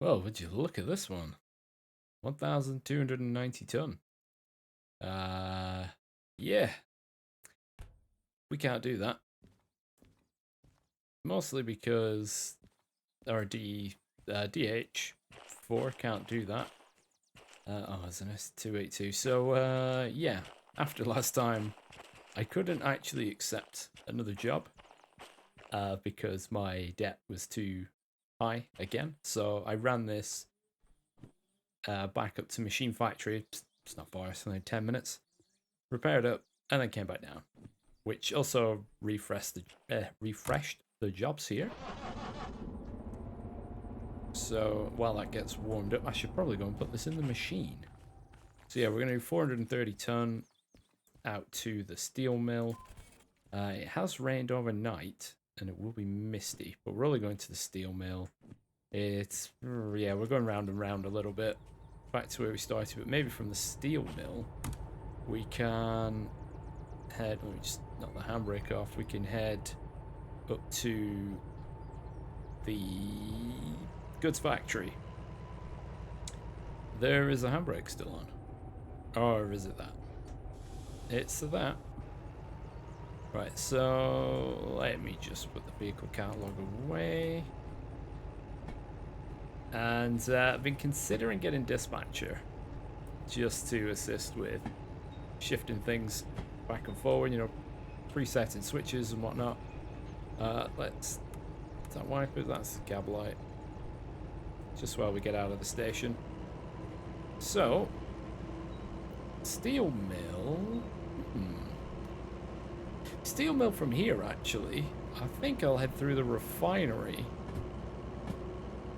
Well, would you look at this one? 1,290 ton. Yeah, we can't do that. Mostly because our DH4 can't do that. Oh, it's an S282. So, yeah, after last time, I couldn't actually accept another job because my debt was too high again. So I ran this back up to Machine Factory. It's not far, it's only 10 minutes. Repaired up, and then came back down. Which also refreshed the jobs here. So while that gets warmed up, I should probably go and put this in the machine. So yeah, we're going to do 430 ton out to the steel mill. It has rained overnight, and it will be misty, but we're only going to the steel mill. It's, yeah, we're going round and round a little bit, back to where we started, but maybe from the steel mill, we can head, let me just knock the handbrake off, we can head up to the goods factory. There is a handbrake still on. Or is it that? It's that. Right, so let me just put the vehicle catalog away. And I've been considering getting dispatcher just to assist with shifting things back and forward, you know, presetting switches and whatnot. Let's, is that wipers? That's the cab light. Just while we get out of the station. So, steel mill. Steel mill from here, actually. I think I'll head through the refinery.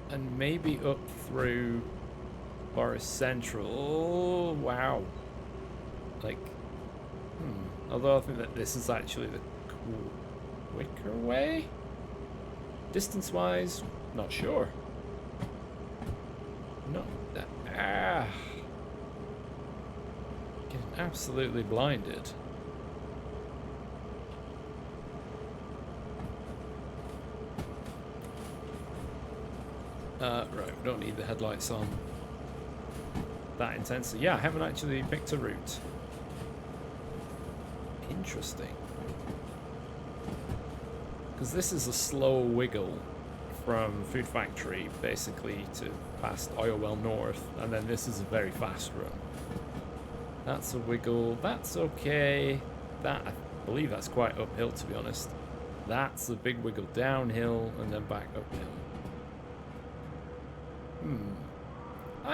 And maybe up through Forest Central. Oh, wow. Like, although I think that this is actually the quicker way? Distance-wise, not sure. Not that. Getting absolutely blinded. Right, we don't need the headlights on that intensely. Yeah, I haven't actually picked a route. Interesting. Because this is a slow wiggle from Food Factory, basically, to past Oilwell North, and then this is a very fast run. That's a wiggle. That's okay. That, I believe that's quite uphill, to be honest. That's a big wiggle downhill, and then back uphill.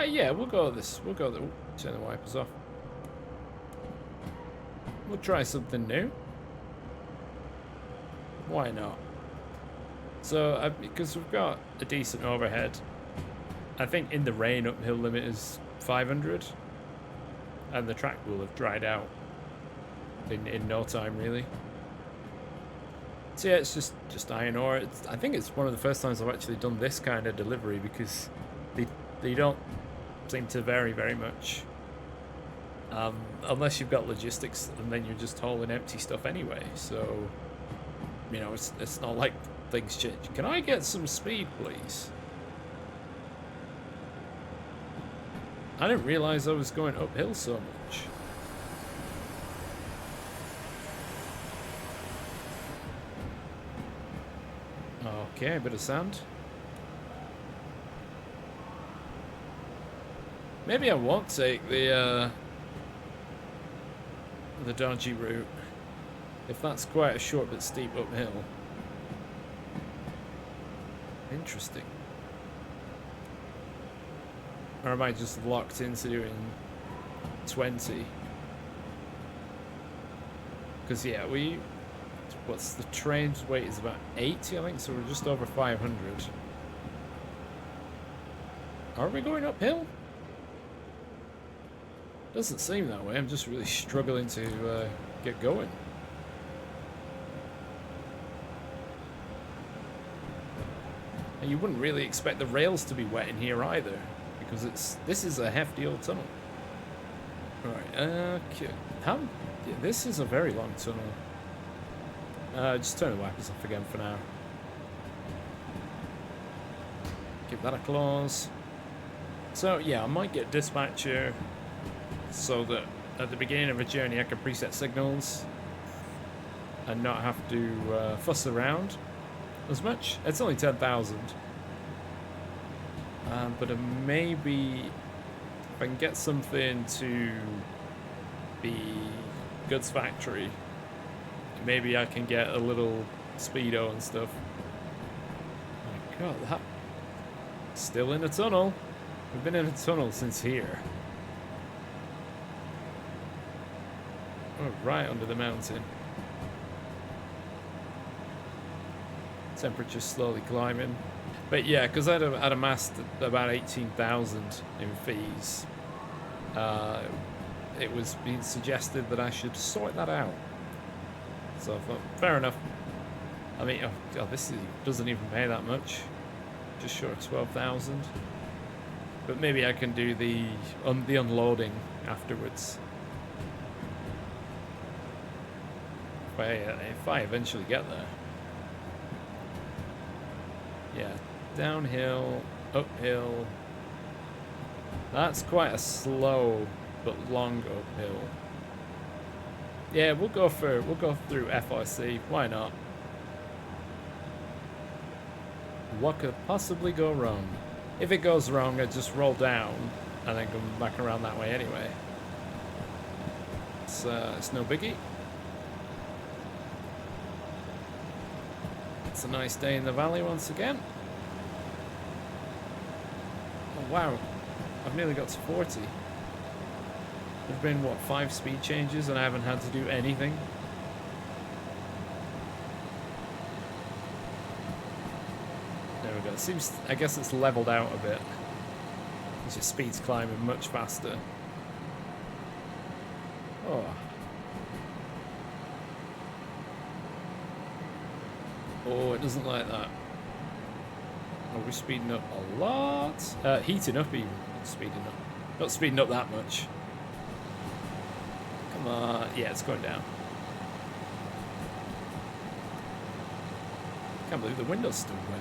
Yeah, we'll go this. We'll go the. Turn the wipers off. We'll try something new. Why not? So, because we've got a decent overhead, I think in the rain uphill limit is 500, and the track will have dried out in no time, really. So yeah, it's just iron ore. I think it's one of the first times I've actually done this kind of delivery because they don't seem to vary very much. Unless you've got logistics, and then you're just hauling empty stuff anyway. So, you know, it's not like things change. Can I get some speed, please? I didn't realize I was going uphill so much. Okay, a bit of sand. Maybe I won't take the dodgy route, if that's quite a short but steep uphill. Interesting. Or am I just locked into doing 20? Because yeah, what's the train's weight is about 80, I think, so we're just over 500. Are we going uphill? Doesn't seem that way. I'm just really struggling to get going. And you wouldn't really expect the rails to be wet in here either, because this is a hefty old tunnel. Right, okay. Yeah, this is a very long tunnel. Just turn the wipers off again for now. Give that a close. So yeah, I might get dispatcher so that at the beginning of a journey I can preset signals and not have to fuss around as much. It's only 10,000. But maybe if I can get something to the goods factory, maybe I can get a little speedo and stuff. Oh my god, that... Still in a tunnel. We've been in a tunnel since here. Oh, right under the mountain. Temperature's slowly climbing. But yeah, because I'd amassed about 18,000 in fees. It was being suggested that I should sort that out. So I thought, fair enough. I mean, oh god, this doesn't even pay that much. Just short of 12,000. But maybe I can do the unloading afterwards. If I eventually get there. Yeah, downhill, uphill. That's quite a slow but long uphill. Yeah, we'll go through FRC. Why not? What could possibly go wrong? If it goes wrong, I just roll down and then come back around that way anyway. It's no biggie. It's a nice day in the valley once again. Oh wow, I've nearly got to 40. There've been, what, 5 speed changes and I haven't had to do anything. There we go. It seems, I guess it's leveled out a bit. It's just speed's climbing much faster. Oh. Oh, it doesn't like that. Oh, we're speeding up a lot. Heating up even. Speeding up. Not speeding up that much. Come on. Yeah, it's going down. Can't believe the window's still wet.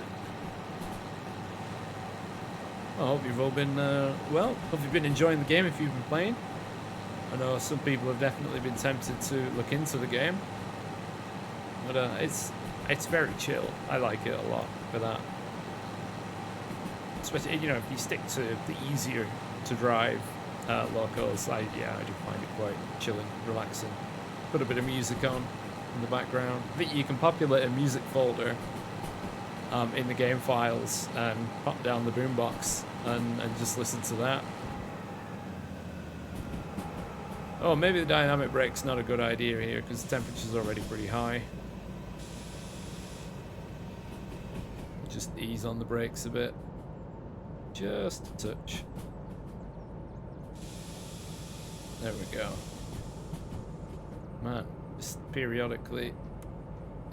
I hope you've all been, well, hope you've been enjoying the game if you've been playing. I know some people have definitely been tempted to look into the game. But it's very chill. I like it a lot for that. Especially, you know, if you stick to the easier to drive locals, I do find it quite chilling, relaxing. Put a bit of music on in the background. I think you can populate a music folder in the game files and pop down the boombox and just listen to that. Oh, maybe the dynamic brake's not a good idea here because the temperature's already pretty high. Just ease on the brakes a bit. Just a touch. There we go. Man, just periodically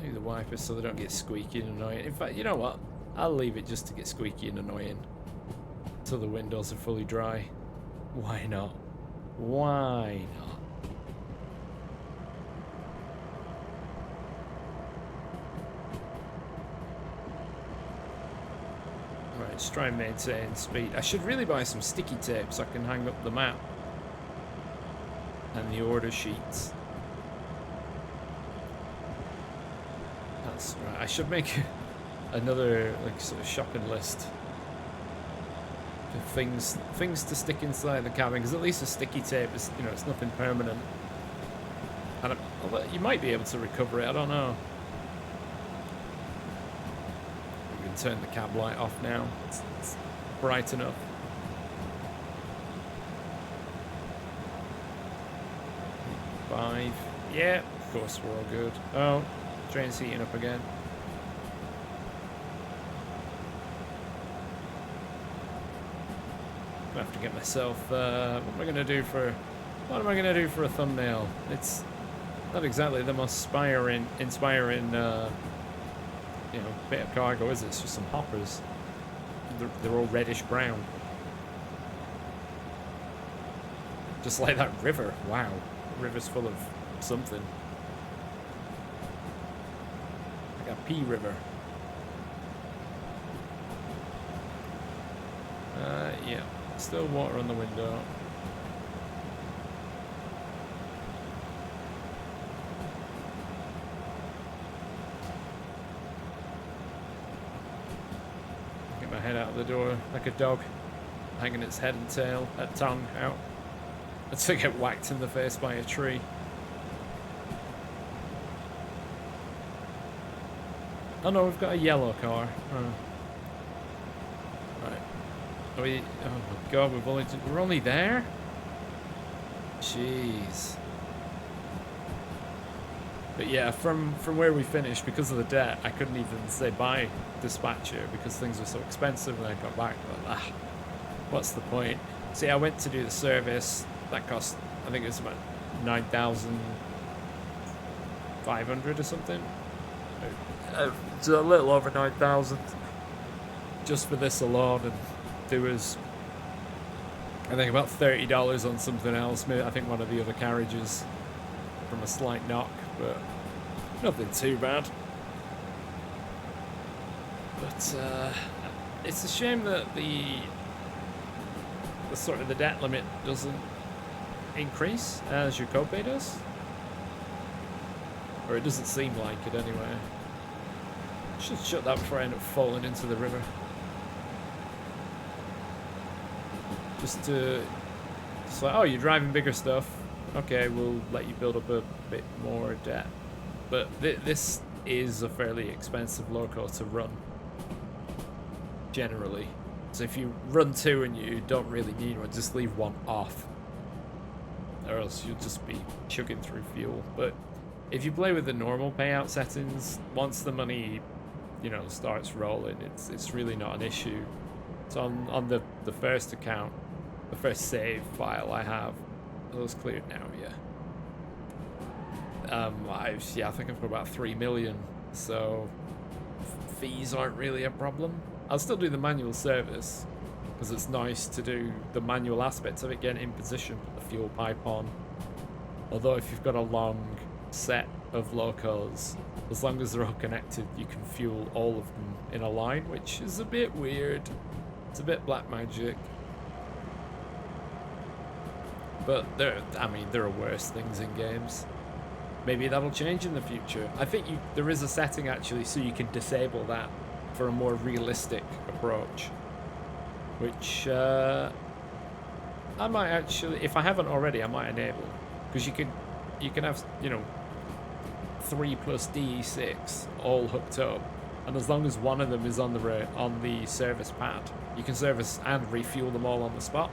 do the wipers so they don't get squeaky and annoying. In fact, you know what? I'll leave it just to get squeaky and annoying until the windows are fully dry. Why not? Why not? Right, let's try and maintain speed. I should really buy some sticky tape so I can hang up the map and the order sheets. That's right. I should make another like sort of shopping list for things to stick inside the cabin, because at least the sticky tape is, you know, it's nothing permanent. And you might be able to recover it. I don't know. We can turn the cab light off now. It's bright enough. Five. Yeah, of course we're all good. Oh, train's heating up again. I have to get myself. What am I gonna do for a thumbnail? It's not exactly the most inspiring, you know, bit of cargo, is it? It's just some hoppers. They're all reddish brown, just like that river. Wow, the river's full of something. Like a pea river. Yeah. Still water on the window. Get my head out the door like a dog, hanging its head and tail, tongue out. To get whacked in the face by a tree. Oh no, we've got a yellow car. Oh. Right. Are we? Oh my god, we're only there? Jeez. But yeah, from where we finished, because of the debt, I couldn't even say bye dispatcher because things were so expensive, and I got back. But, what's the point? See, I went to do the service. That cost, I think it was about 9,500 or something. It's a little over 9,000 just for this alone, and there was, I think, about $30 on something else. Maybe I think one of the other carriages from a slight knock, but nothing too bad. But it's a shame that the sort of the debt limit doesn't increase as your copay does, or it doesn't seem like it anyway. Should shut that before I end up falling into the river. Just like, oh, you're driving bigger stuff, okay, we'll let you build up a bit more debt. But this is a fairly expensive loco to run generally, so if you run two and you don't really need one, just leave one off, or else you'll just be chugging through fuel. But if you play with the normal payout settings, once the money, you know, starts rolling, it's really not an issue. So on the first account, the first save file I have, those cleared now, yeah. I think I've got about 3 million, so fees aren't really a problem. I'll still do the manual service, because it's nice to do the manual aspects of it, getting in position, put the fuel pipe on. Although if you've got a long set of locos, as long as they're all connected, you can fuel all of them in a line, which is a bit weird. It's a bit black magic. But there are worse things in games. Maybe that'll change in the future. I think there is a setting actually so you can disable that for a more realistic approach, which I might actually, if I haven't already, I might enable, because you can have, you know, 3 plus DE6 all hooked up, and as long as one of them is on the service pad, you can service and refuel them all on the spot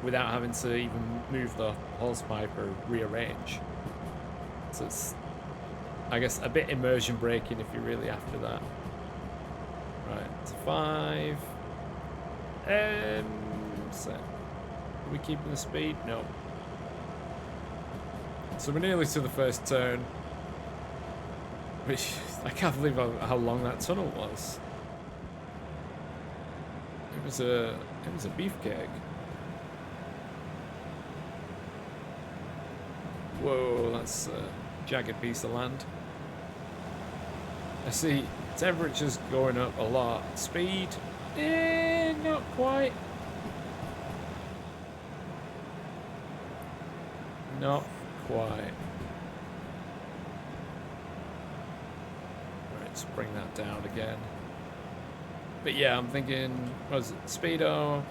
without having to even move the hose pipe or rearrange. So it's, I guess, a bit immersion breaking if you're really after that. Right, it's 5. So, are we keeping the speed? No. So we're nearly to the first turn, which I can't believe how long that tunnel was. It was a beefcake. Whoa, that's a jagged piece of land. I see temperature's going up a lot. Speed, not quite. Not quite. Right, let's bring that down again. But yeah, I'm thinking, what is it? Speedo,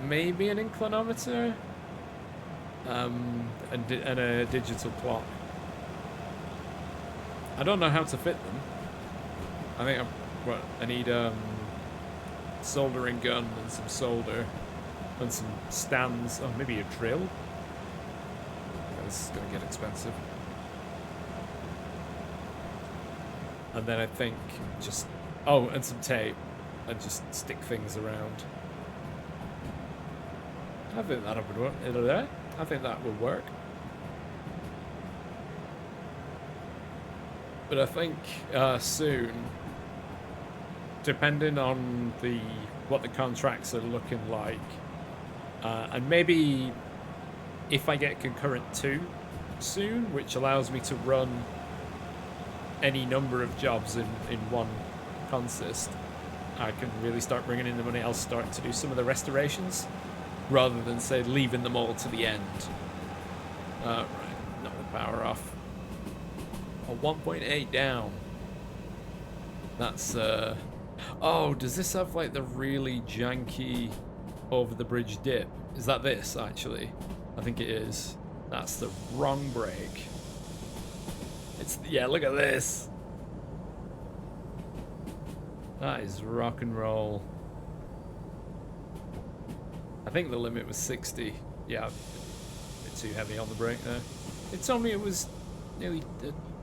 maybe an inclinometer, and a digital clock. I don't know how to fit them. I think I need soldering gun and some solder and some stands. Oh, maybe a drill. Yeah, this is gonna get expensive. And then I think just and some tape, and just stick things around. I think that would work. I think that would work. But I think soon, depending on what the contracts are looking like, and maybe if I get concurrent 2 soon, which allows me to run any number of jobs in one consist, I can really start bringing in the money, I'll start to do some of the restorations rather than, say, leaving them all to the end. Right, knock the power off. A 1.8 down. That's, oh, does this have, like, the really janky over-the-bridge dip? Is that this, actually? I think it is. That's the wrong brake. It's, yeah, look at this. That is rock and roll. I think the limit was 60. Yeah, a bit too heavy on the brake there. It told me it was nearly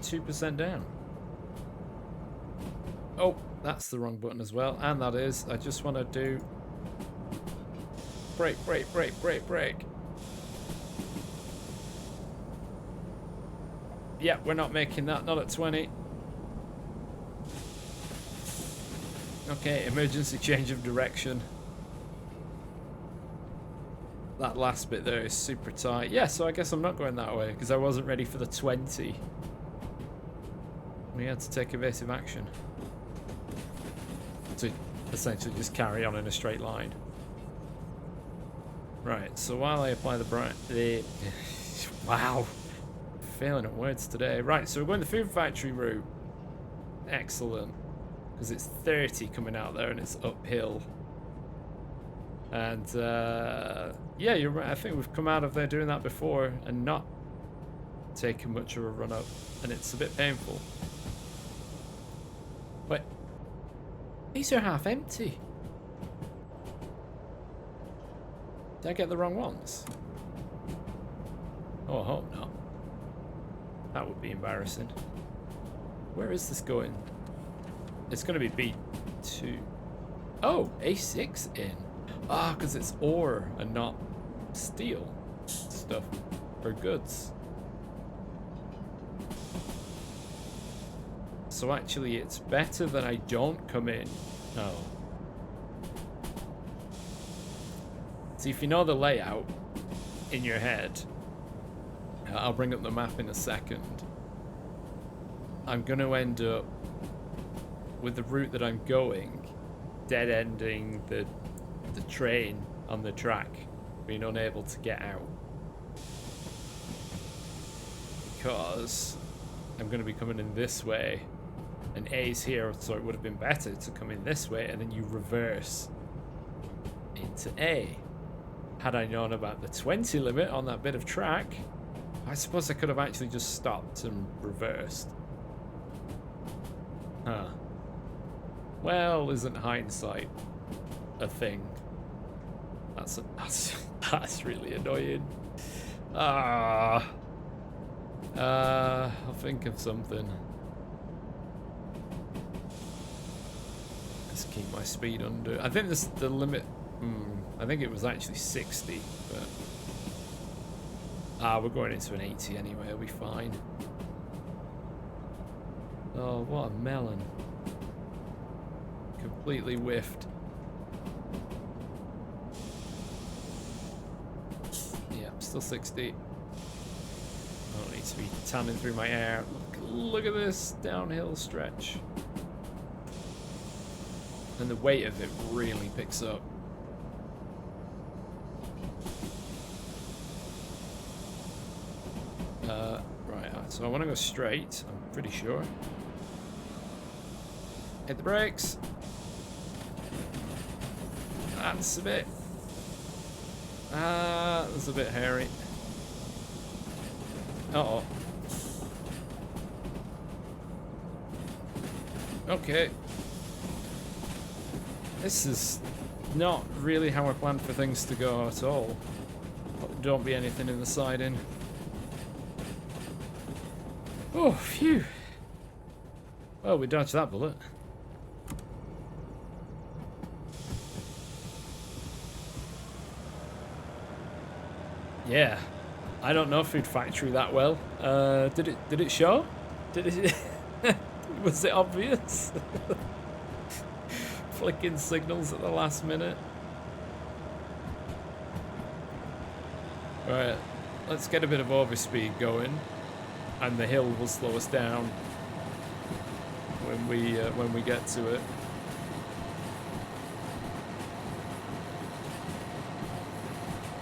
2% down. Oh, that's the wrong button as well. And that is, I just want to do brake, brake, brake, brake, brake. Yeah, we're not making that, not at 20. Okay, emergency change of direction. That last bit there is super tight. Yeah, so I guess I'm not going that way because I wasn't ready for the 20. We had to take evasive action to essentially just carry on in a straight line. Right, so while I apply the wow, failing at words today. Right, so we're going the food factory route. Excellent. Because it's 30 coming out there and it's uphill. And yeah, you're right. I think we've come out of there doing that before and not taken much of a run up, and it's a bit painful. But these are half empty. Did I get the wrong ones? Oh, I hope not. That would be embarrassing. Where is this going? It's going to be B2. Oh, A6 in. Ah, because it's ore and not steel stuff or goods. So actually it's better that I don't come in. Oh. See, if you know the layout in your head, I'll bring up the map in a second. I'm going to end up with the route that I'm going, dead-ending the train on the track, being unable to get out. Because I'm going to be coming in this way, and A's here, so it would have been better to come in this way, and then you reverse into A. Had I known about the 20 limit on that bit of track, I suppose I could have actually just stopped and reversed. Huh. Well, isn't hindsight a thing? That's really annoying. I'll think of something. Let's keep my speed under. I think this the limit. I think it was actually 60, but we're going into an 80 anyway. It'll be fine. Oh, what a melon! Completely whiffed. Yeah, still 60. I don't need to be tanning through my air. Look at this downhill stretch. And the weight of it really picks up. Right, so I want to go straight, I'm pretty sure. Hit the brakes. That's a bit... that's a bit hairy. Uh-oh. Okay. This is not really how I planned for things to go at all. Don't be anything in the siding. Oh, phew. Well, we dodged that bullet. Yeah, I don't know Food Factory that well. Did it show? Did it? Was it obvious? Flicking signals at the last minute. Right, let's get a bit of overspeed going, and the hill will slow us down when we get to it.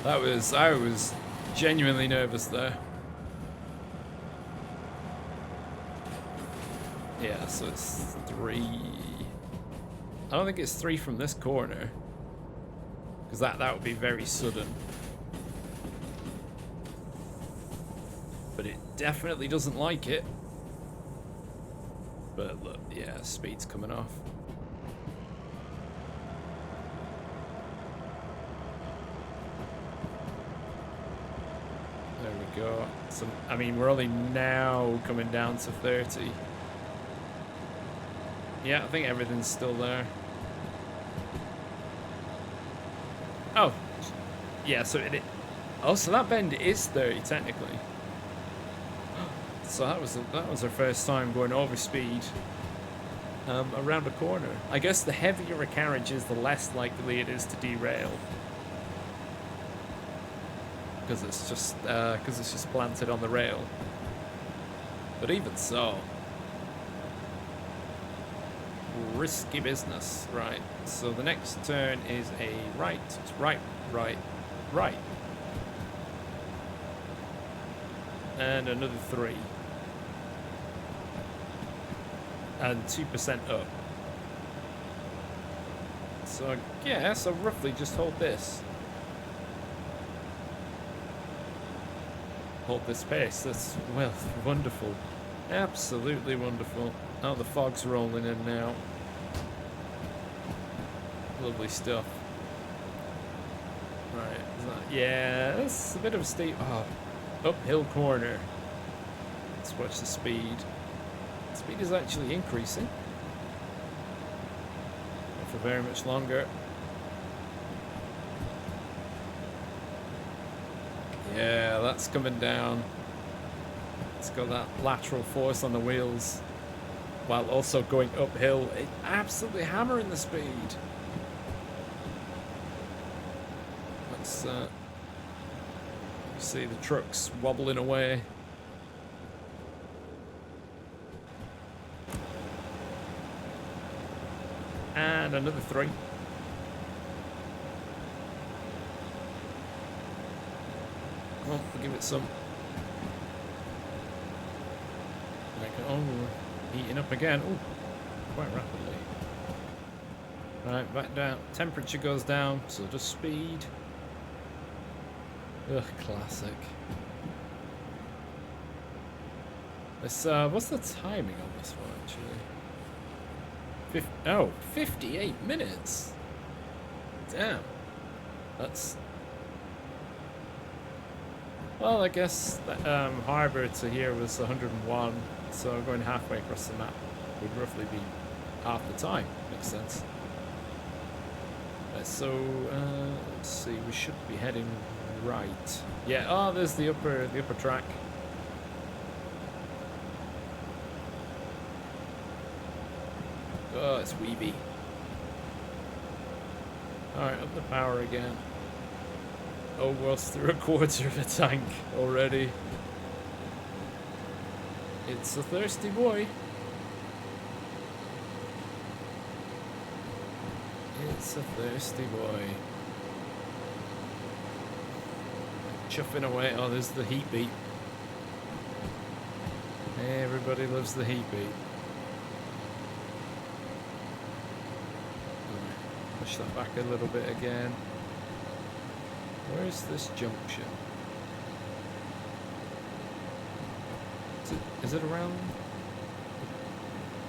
I was genuinely nervous there. Yeah, so it's 3. I don't think it's 3 from this corner, because that would be very sudden. But it definitely doesn't like it. But look, yeah, speed's coming off. There we go. So, I mean, we're only now coming down to 30. Yeah, I think everything's still there. Oh, yeah, so oh, so that bend is 30 technically. So that was our first time going over speed around a corner. I guess the heavier a carriage is, the less likely it is to derail, because it's just planted on the rail. But even so, risky business. Right. So the next turn is a right. It's right, right, right, and another 3. And 2% up. So yeah, so roughly just hold this. Hold this pace. That's, well, wonderful. Absolutely wonderful. Oh, the fog's rolling in now. Lovely stuff. Right. Yeah, that's a bit of a steep. Oh, uphill corner. Let's watch the speed. Speed is actually increasing. Not for very much longer. Yeah, that's coming down. It's got that lateral force on the wheels while also going uphill. It's absolutely hammering the speed. Let's see the trucks wobbling away. And another 3. Come on, we'll give it some. Oh, heating up again. Oh, quite rapidly. Right, back down. Temperature goes down, so does speed. Ugh, classic. This, what's the timing on this one, actually? 58 minutes. Damn. That's... Well, I guess Harbour to here was 101, so going halfway across the map would roughly be half the time. Makes sense. Right, so, let's see, we should be heading right. Yeah, oh, there's the upper track. Oh, it's weeby. Alright, up the power again. Almost through a quarter of a tank already. It's a thirsty boy. It's a thirsty boy. Chuffing away. Oh, there's the heat beat. Everybody loves the heat beat. Push that back a little bit again. Where's this junction? Is it around?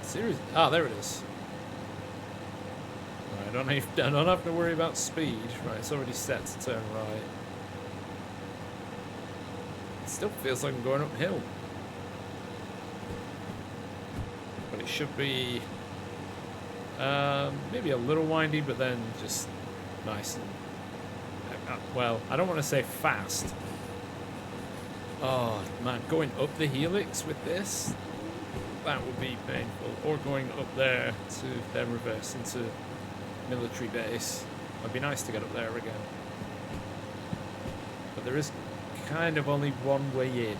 Seriously? Ah, there it is. Right, I don't have to worry about speed. Right, it's already set to turn right. It still feels like I'm going uphill. But it should be maybe a little windy, but then just nice and well, I don't want to say fast. Oh man, going up the helix with this, that would be painful. Or going up there to then reverse into military base. It'd be nice to get up there again. But there is kind of only one way in.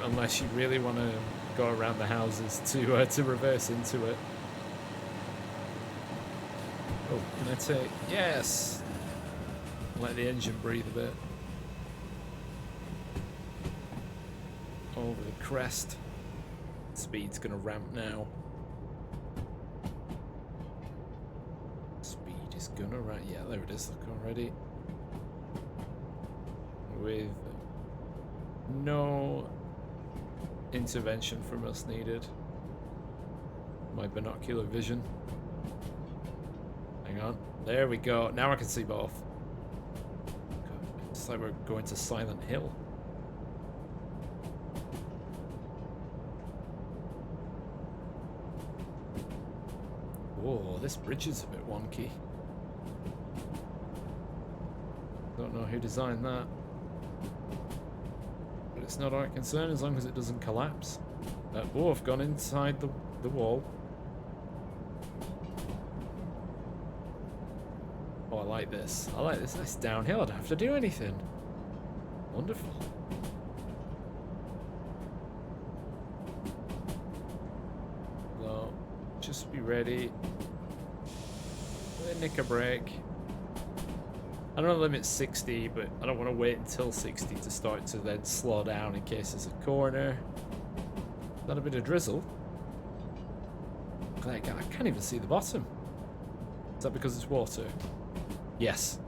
Unless you really want to go around the houses to reverse into it. Oh, can I take... Yes! Let the engine breathe a bit. Over the crest. Speed's gonna ramp now. Speed is gonna ramp. Yeah, there it is. Look already. With no intervention from us needed. My binocular vision. Hang on. There we go. Now I can see both. It's like we're going to Silent Hill. Whoa, this bridge is a bit wonky. Don't know who designed that. But it's not our concern as long as it doesn't collapse. Oh, I've gone inside the wall. Oh, I like this. I like this. Nice downhill. I don't have to do anything. Wonderful. Well, just be ready. Nick a brake. I know the limit's 60, but I don't want to wait until 60 to start to then slow down in case there's a corner. Got a bit of drizzle. I can't even see the bottom. Is that because it's water? Yes.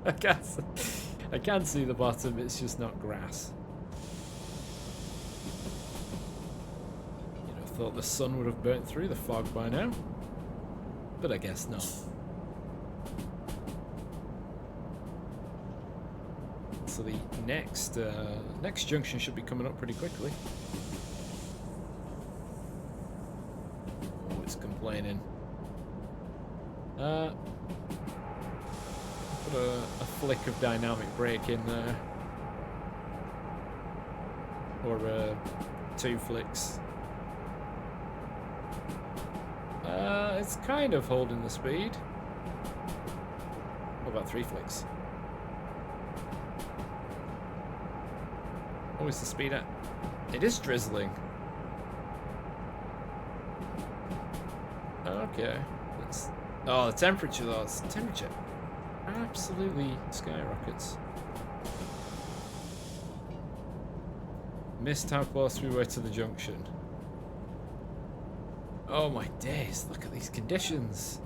I can see the bottom, it's just not grass. You'd have thought the sun would have burnt through the fog by now. But I guess not. So the next junction should be coming up pretty quickly. Oh, it's complaining. Put a flick of dynamic brake in there. Or 2 flicks. It's kind of holding the speed. What about 3 flicks? What is the speed at? It is drizzling. Okay. Oh, the temperature though. The temperature absolutely skyrockets. Missed how close we were to the junction. Oh my days, look at these conditions.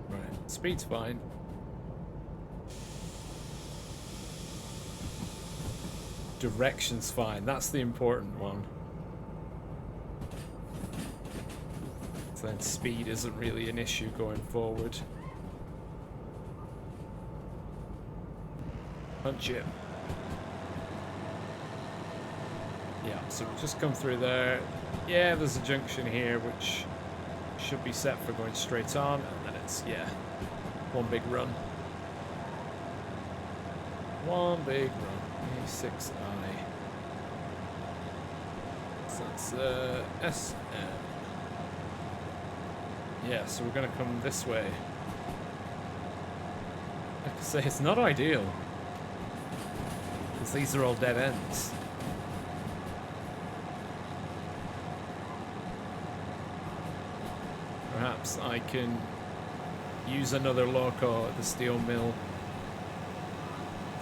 Right, speed's fine. Direction's fine, that's the important one. So then speed isn't really an issue going forward. Punch it. Yeah, so we've just come through there. Yeah, there's a junction here which should be set for going straight on, and then it's, yeah, one big run. One big run. A6I. So that's SM. Yeah, so we're gonna come this way. Like I say, it's not ideal. Because these are all dead ends. Perhaps I can use another loco at the steel mill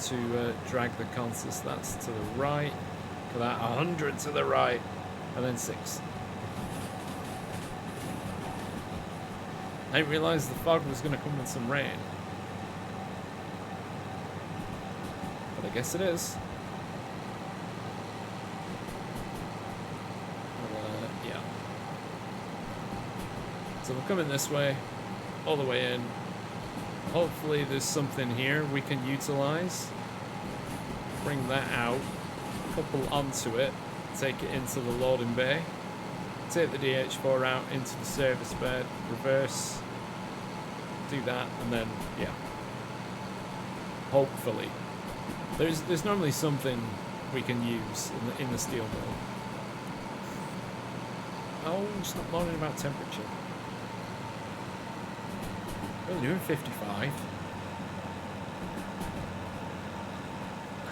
to drag the consist. That's to the right. For that, 100 to the right. And then 6. I didn't realise the fog was going to come with some rain. But I guess it is. Yeah. So we're coming this way, all the way in. Hopefully there's something here we can utilise. Bring that out, couple onto it, take it into the loading bay, take the DH4 out into the service bed, reverse, do that, and then, yeah. Hopefully. There's normally something we can use in the steel mill. Oh, stop moaning about temperature. We're doing 55.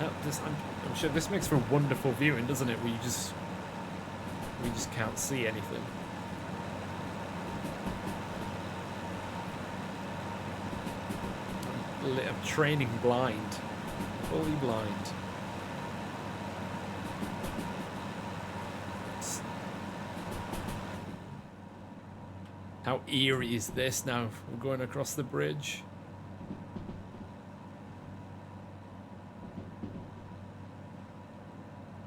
I'm sure this makes for wonderful viewing, doesn't it? We just can't see anything. I'm training blind, fully blind. How eerie is this now? We're going across the bridge.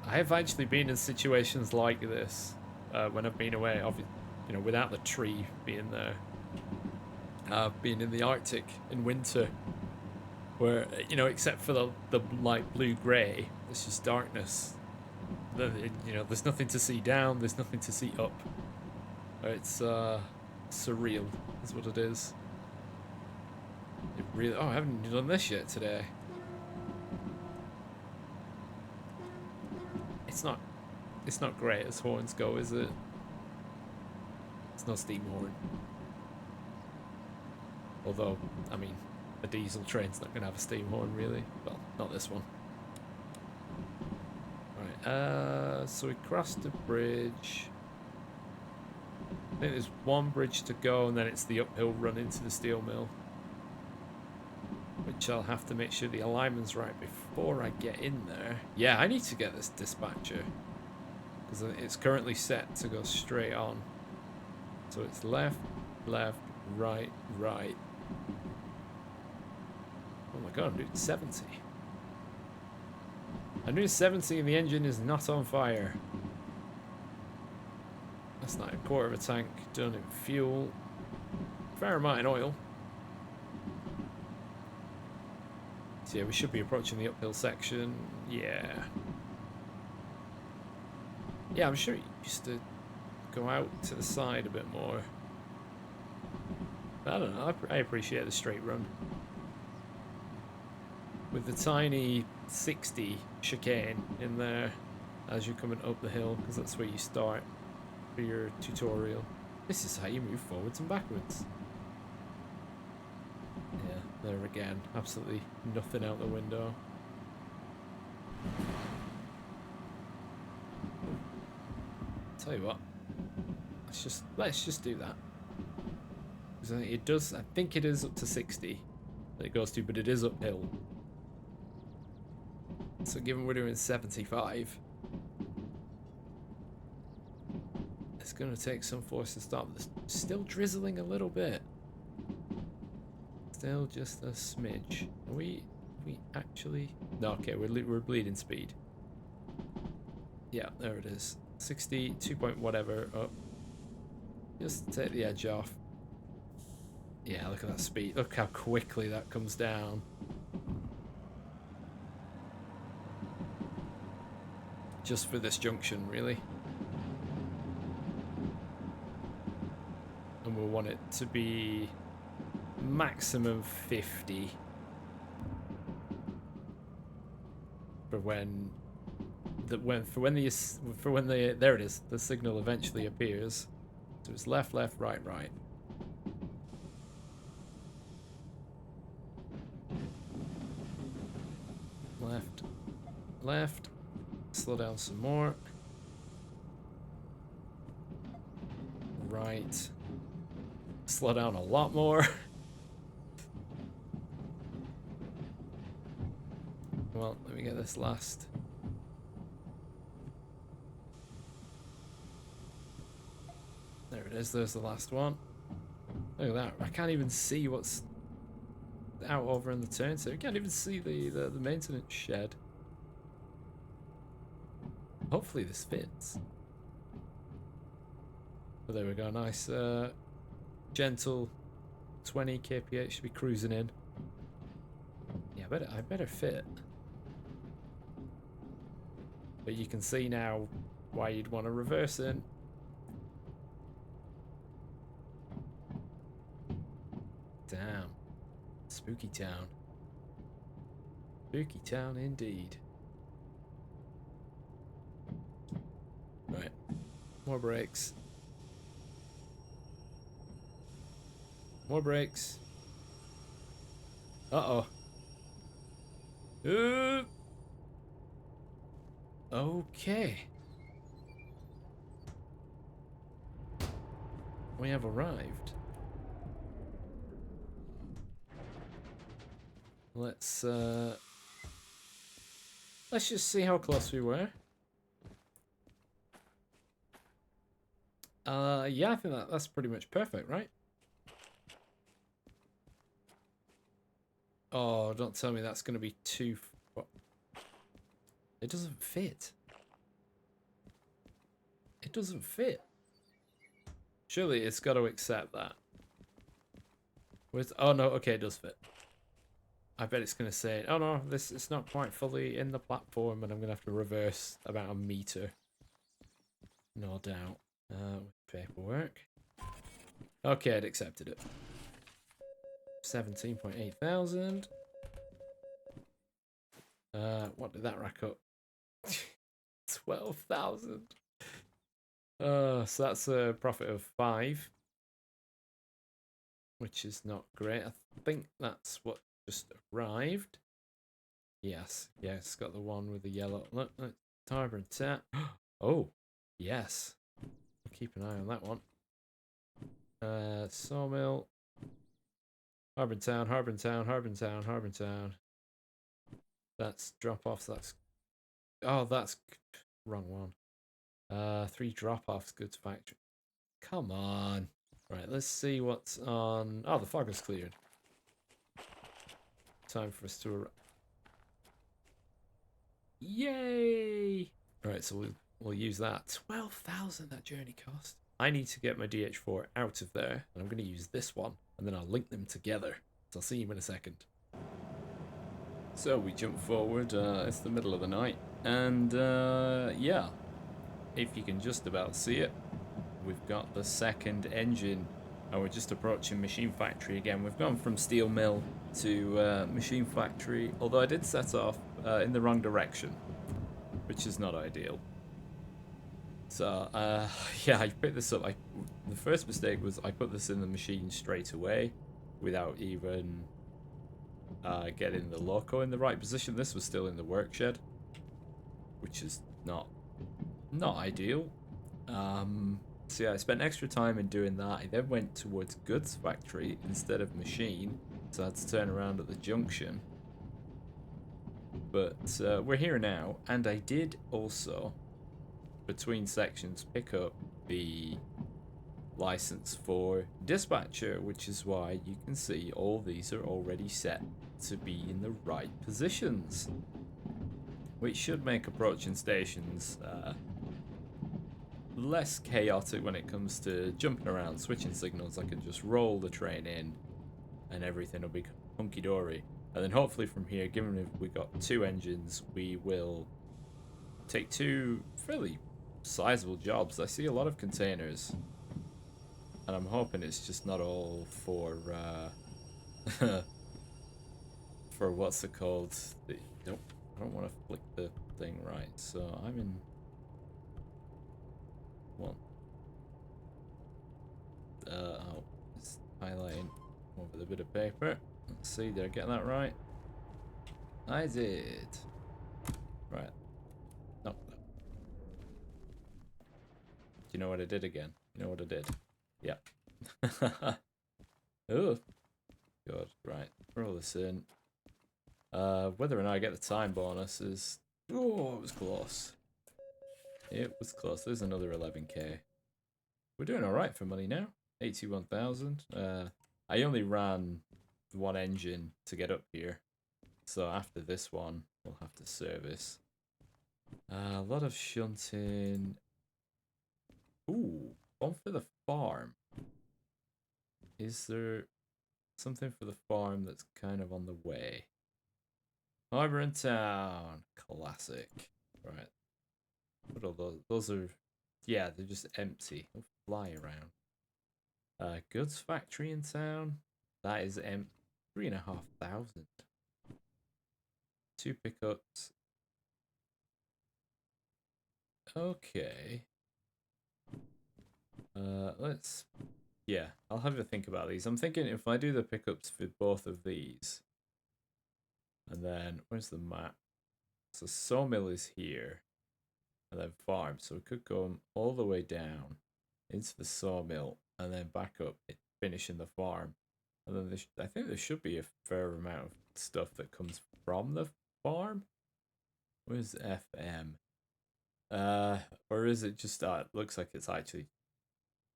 I have actually been in situations like this when I've been away, you know, without the tree being there. I've been in the Arctic in winter, where, you know, except for the light blue-grey, it's just darkness. You know, there's nothing to see down, there's nothing to see up. It's surreal, is what it is. It really. Oh, I haven't done this yet today. It's not great as horns go, is it? It's no steam horn. Although, I mean, a diesel train's not going to have a steam horn, really. Well, not this one. Alright, so we crossed the bridge. I think there's one bridge to go, and then it's the uphill run into the steel mill. Which I'll have to make sure the alignment's right before I get in there. Yeah, I need to get this dispatcher, because it's currently set to go straight on. So it's left, left, right, right. Oh my god, I'm doing 70. I'm doing 70 and the engine is not on fire. That's not a quarter of a tank done in fuel. Fair amount in oil. So yeah, we should be approaching the uphill section. Yeah. Yeah, I'm sure it used to go out to the side a bit more. I don't know, I appreciate the straight run. With the tiny 60 chicane in there as you're coming up the hill, because that's where you start for your tutorial. This is how you move forwards and backwards. Yeah, there again, absolutely nothing out the window. Tell you what, let's just do that. Because it does, I think it is up to 60 that it goes to, but it is uphill. So given we're doing 75, it's going to take some force to stop. It's still drizzling a little bit. Still just a smidge. Are we actually? No, okay, we're bleeding speed. Yeah, there it is. 60, 2 point whatever up. Just take the edge off. Yeah, look at that speed. Look how quickly that comes down. Just for this junction, really. And we'll want it to be maximum 50 for when there it is, the signal eventually appears. So it's left, left, right, right. Left, left. Slow down some more. Right. Slow down a lot more. Well, let me get this last. There it is, there's the last one. Look at that. I can't even see what's out over in the turn, so I can't even see the maintenance shed. Hopefully this fits. But there we go, nice gentle 20 kph should be cruising in. Yeah, I better fit. But you can see now why you'd want to reverse in. Damn. Spooky town. Spooky town indeed. Right. More brakes. More brakes. Uh-oh. Okay. We have arrived. Let's just see how close we were. Yeah, I think that's pretty much perfect, right? Oh, don't tell me that's going to be too... It doesn't fit. It doesn't fit. Surely it's got to accept that. Oh no, okay, it does fit. I bet it's going to say, oh no, it's not quite fully in the platform and I'm going to have to reverse about a meter. No doubt. With paperwork. Okay, it accepted it. 17.8 thousand. What did that rack up? 12,000. So that's a profit of 5. Which is not great. I think that's what just arrived. Yes, yes, got the one with the yellow. Look, Tiber and Tat. Oh, yes. Keep an eye on that one. Sawmill. Harbin Town, Harbin Town, Harbin Town, Harbin Town. That's drop-offs, that's... Oh, that's... Wrong one. 3 drop-offs, goods factory. Come on. Right, let's see what's on... Oh, the fog is cleared. Time for us to... Yay! Alright, so we'll use that. 12,000 that journey cost. I need to get my DH4 out of there, and I'm going to use this one, and then I'll link them together. So I'll see you in a second. So we jump forward, it's the middle of the night, and yeah, if you can just about see it, we've got the second engine, and we're just approaching Machine Factory again. We've gone from Steel Mill to Machine Factory, although I did set off in the wrong direction, which is not ideal. So, yeah, I picked this up. The first mistake was I put this in the machine straight away without even getting the loco in the right position. This was still in the work shed, which is not ideal. So yeah, I spent extra time in doing that. I then went towards goods factory instead of machine, so I had to turn around at the junction. But we're here now, and I did also, between sections, pick up the license for dispatcher, which is why you can see all these are already set to be in the right positions, which should make approaching stations less chaotic when it comes to jumping around, switching signals. I can just roll the train in and everything will be hunky-dory. And then hopefully from here, given if we got 2 engines, we will take 2 fairly sizable jobs. I see a lot of containers, and I'm hoping it's just not all for for what's it called? Nope, I don't want to flick the thing right. So I'm in 1. Oh, it's highlighting over the bit of paper. Let's see, did I get that right? I did. Right. No. Do you know what I did again? You know what I did? Yeah. Oh. God. Right. Roll this in. Whether or not I get the time bonus is... Oh, it was close. It was close. There's another 11k. We're doing alright for money now. 81,000. I only ran 1 engine to get up here. So after this one, we'll have to service. A lot of shunting. Ooh, one for the farm. Is there something for the farm that's kind of on the way? Harbor in town. Classic. Right. What are those? Those are... Yeah, they're just empty. They'll fly around. Goods factory in town. That is 3,500. 2 pickups. Okay. Let's... Yeah, I'll have to think about these. I'm thinking if I do the pickups for both of these, and then where's the map? So sawmill is here. and then farm. So we could go all the way down into the sawmill and then back up, finishing the farm. And then I think there should be a fair amount of stuff that comes from the farm. Where's FM? Or is it just it looks like it's actually,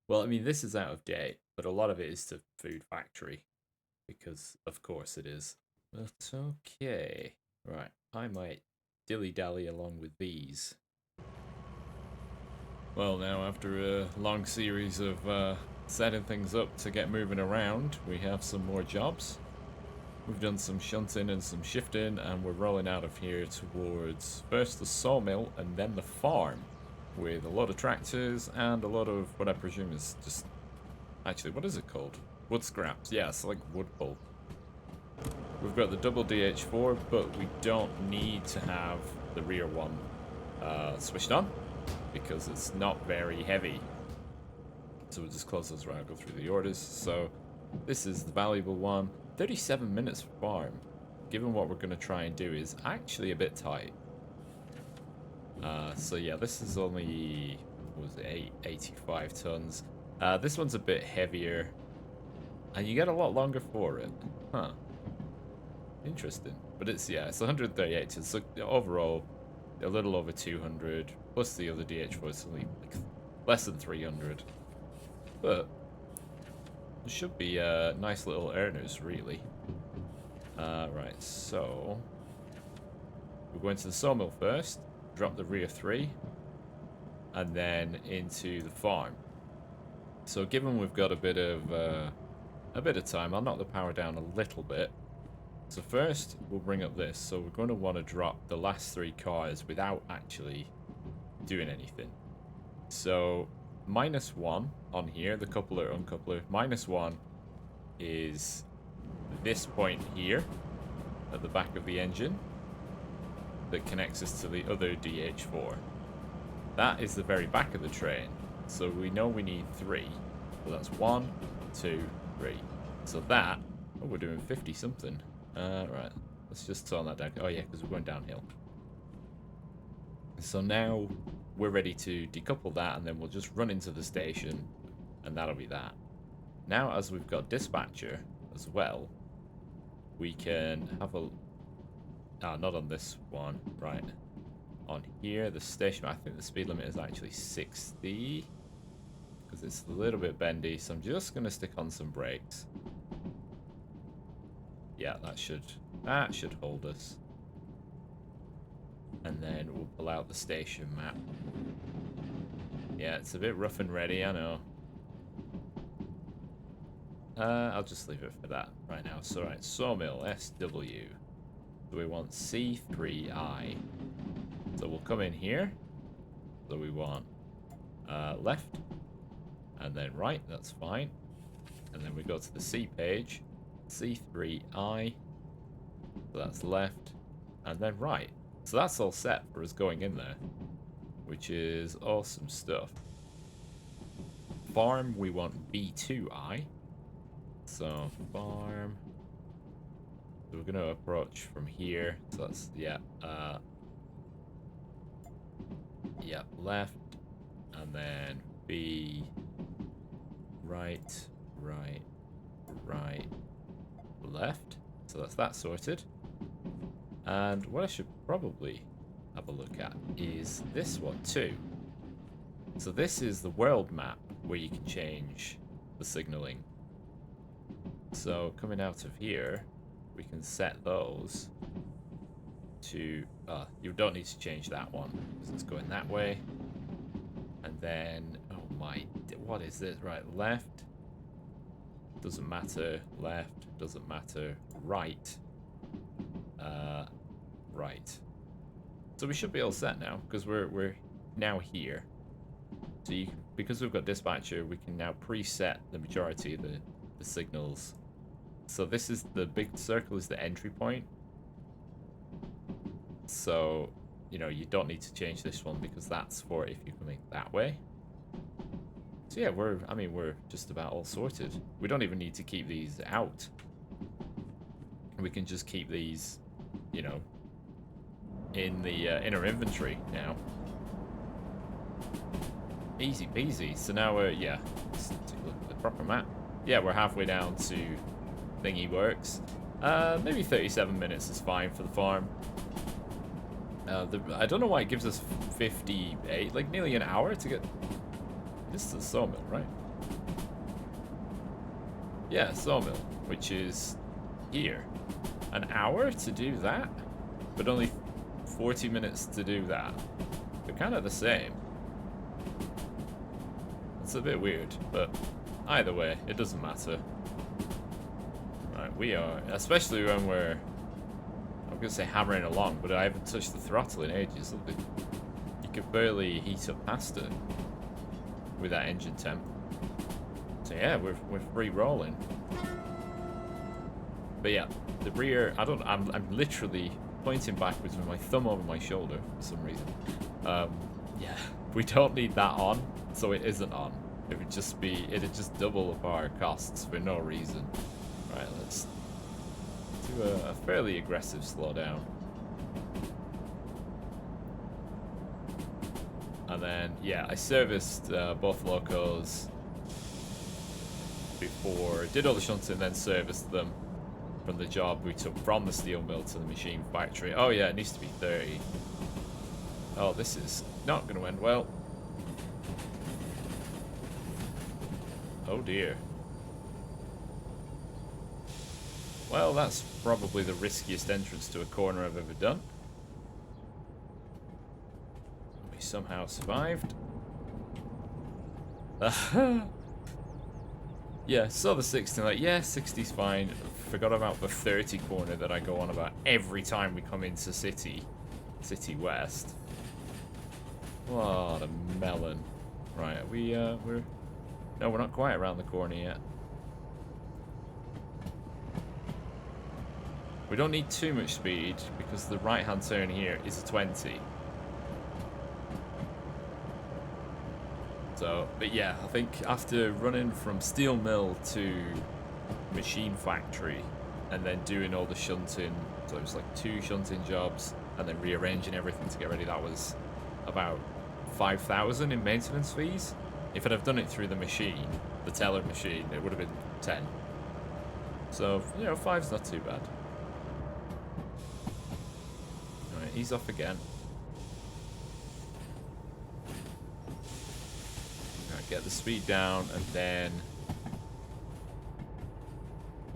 well, I mean, this is out of date, but a lot of it is to food factory, because of course it is. But okay, right, I might dilly-dally along with these. Well, now after a long series of setting things up to get moving around, we have some more jobs. We've done some shunting and some shifting, and we're rolling out of here towards first the sawmill and then the farm, with a lot of tractors and a lot of what I presume is just, actually, what is it called? Wood scraps. Yeah, it's like wood pulp. We've got the double DH4, but we don't need to have the rear one switched on, because it's not very heavy. So we'll just close those around, go through the orders. So this is the valuable one. 37 minutes for farm, given what we're going to try and do, is actually a bit tight. So yeah, this is only, what was it, 85 tons. This one's a bit heavier, and you get a lot longer for it. Huh. Interesting. But it's, yeah, it's 138 tons, so overall, a little over 200, plus the other DH4 is only like less than 300. But it should be nice little earners, really. Right, so we're going to the sawmill first, drop the rear 3, and then into the farm. So given we've got a bit of time, I'll knock the power down a little bit. So first, we'll bring up this. So we're going to want to drop the last 3 cars without actually doing anything. So -1 on here, the coupler, uncoupler. -1 is this point here at the back of the engine that connects us to the other DH4. That is the very back of the train. So we know we need 3. So that's 1, 2, 3. So that, oh, we're doing 50 something. Right, let's just turn that down. Oh yeah, because we're going downhill. So now we're ready to decouple that, and then we'll just run into the station, and that'll be that. Now, as we've got dispatcher as well, we can have a... not on this one, right. On here, the station, I think the speed limit is actually 60, because it's a little bit bendy, so I'm just going to stick on some brakes. Yeah, that should hold us. And then we'll pull out the station map. Yeah, it's a bit rough and ready, I know. I'll just leave it for that right now. So, right, sawmill, SW. So we want C3I. So we'll come in here. So we want left, and then right, that's fine. And then we go to the C page, C3I. So that's left, and then right. So that's all set for us going in there, which is awesome stuff. Farm, we want B2I. So farm. So we're going to approach from here. So that's, yeah, yeah, left, and then B, right, right, right, left. So that's that sorted. And what I should probably have a look at is this one too. So this is the world map where you can change the signaling. So coming out of here, we can set those to, you don't need to change that one because it's going that way. And then, oh my, what is this? Right, left, doesn't matter, left, doesn't matter, right. Right. So we should be all set now, because we're now here. So because we've got dispatcher, we can now preset the majority of the signals. So this is the big circle is the entry point. So, you know, you don't need to change this one because that's for if you're coming that way. So yeah, we're just about all sorted. We don't even need to keep these out. We can just keep these, you know, in the inner inventory now. Easy peasy. So now we're, yeah, let's take a look at the proper map. Yeah, we're halfway down to Thingy Works. Maybe 37 minutes is fine for the farm. I don't know why it gives us 58, like nearly an hour to get this to the sawmill, right? Yeah, sawmill, which is here. An hour to do that, but only 40 minutes to do that. They're kind of the same. It's a bit weird, but either way, it doesn't matter. Right, we are, especially when we're, I'm gonna say hammering along, but I haven't touched the throttle in ages. Look, you could barely heat up past it with that engine temp. So yeah, we're free rolling. But yeah, the rear, I'm literally pointing backwards with my thumb over my shoulder for some reason. Yeah, we don't need that on, so it isn't on. It'd just double up our costs for no reason. Right, let's do a fairly aggressive slowdown. And then, yeah, I serviced both locos before, did all the shunting, then serviced them from the job we took from the steel mill to the machine factory. Oh yeah, it needs to be 30. Oh, this is not going to end well. Oh dear. Well, that's probably the riskiest entrance to a corner I've ever done. We somehow survived. Yeah, saw the 60, like, yeah, 60's fine. Forgot about the 30 corner that I go on about every time we come into City West. What a melon. Right, no, we're not quite around the corner yet. We don't need too much speed because the right-hand turn here is a 20. So, but yeah, I think after running from steel mill to machine factory and then doing all the shunting, so it was like 2 shunting jobs and then rearranging everything to get ready, that was about 5,000 in maintenance fees. If I'd have done it through the machine, the teller machine, it would have been 10. So, you know, 5's not too bad. Alright, ease off again. Alright, get the speed down, and then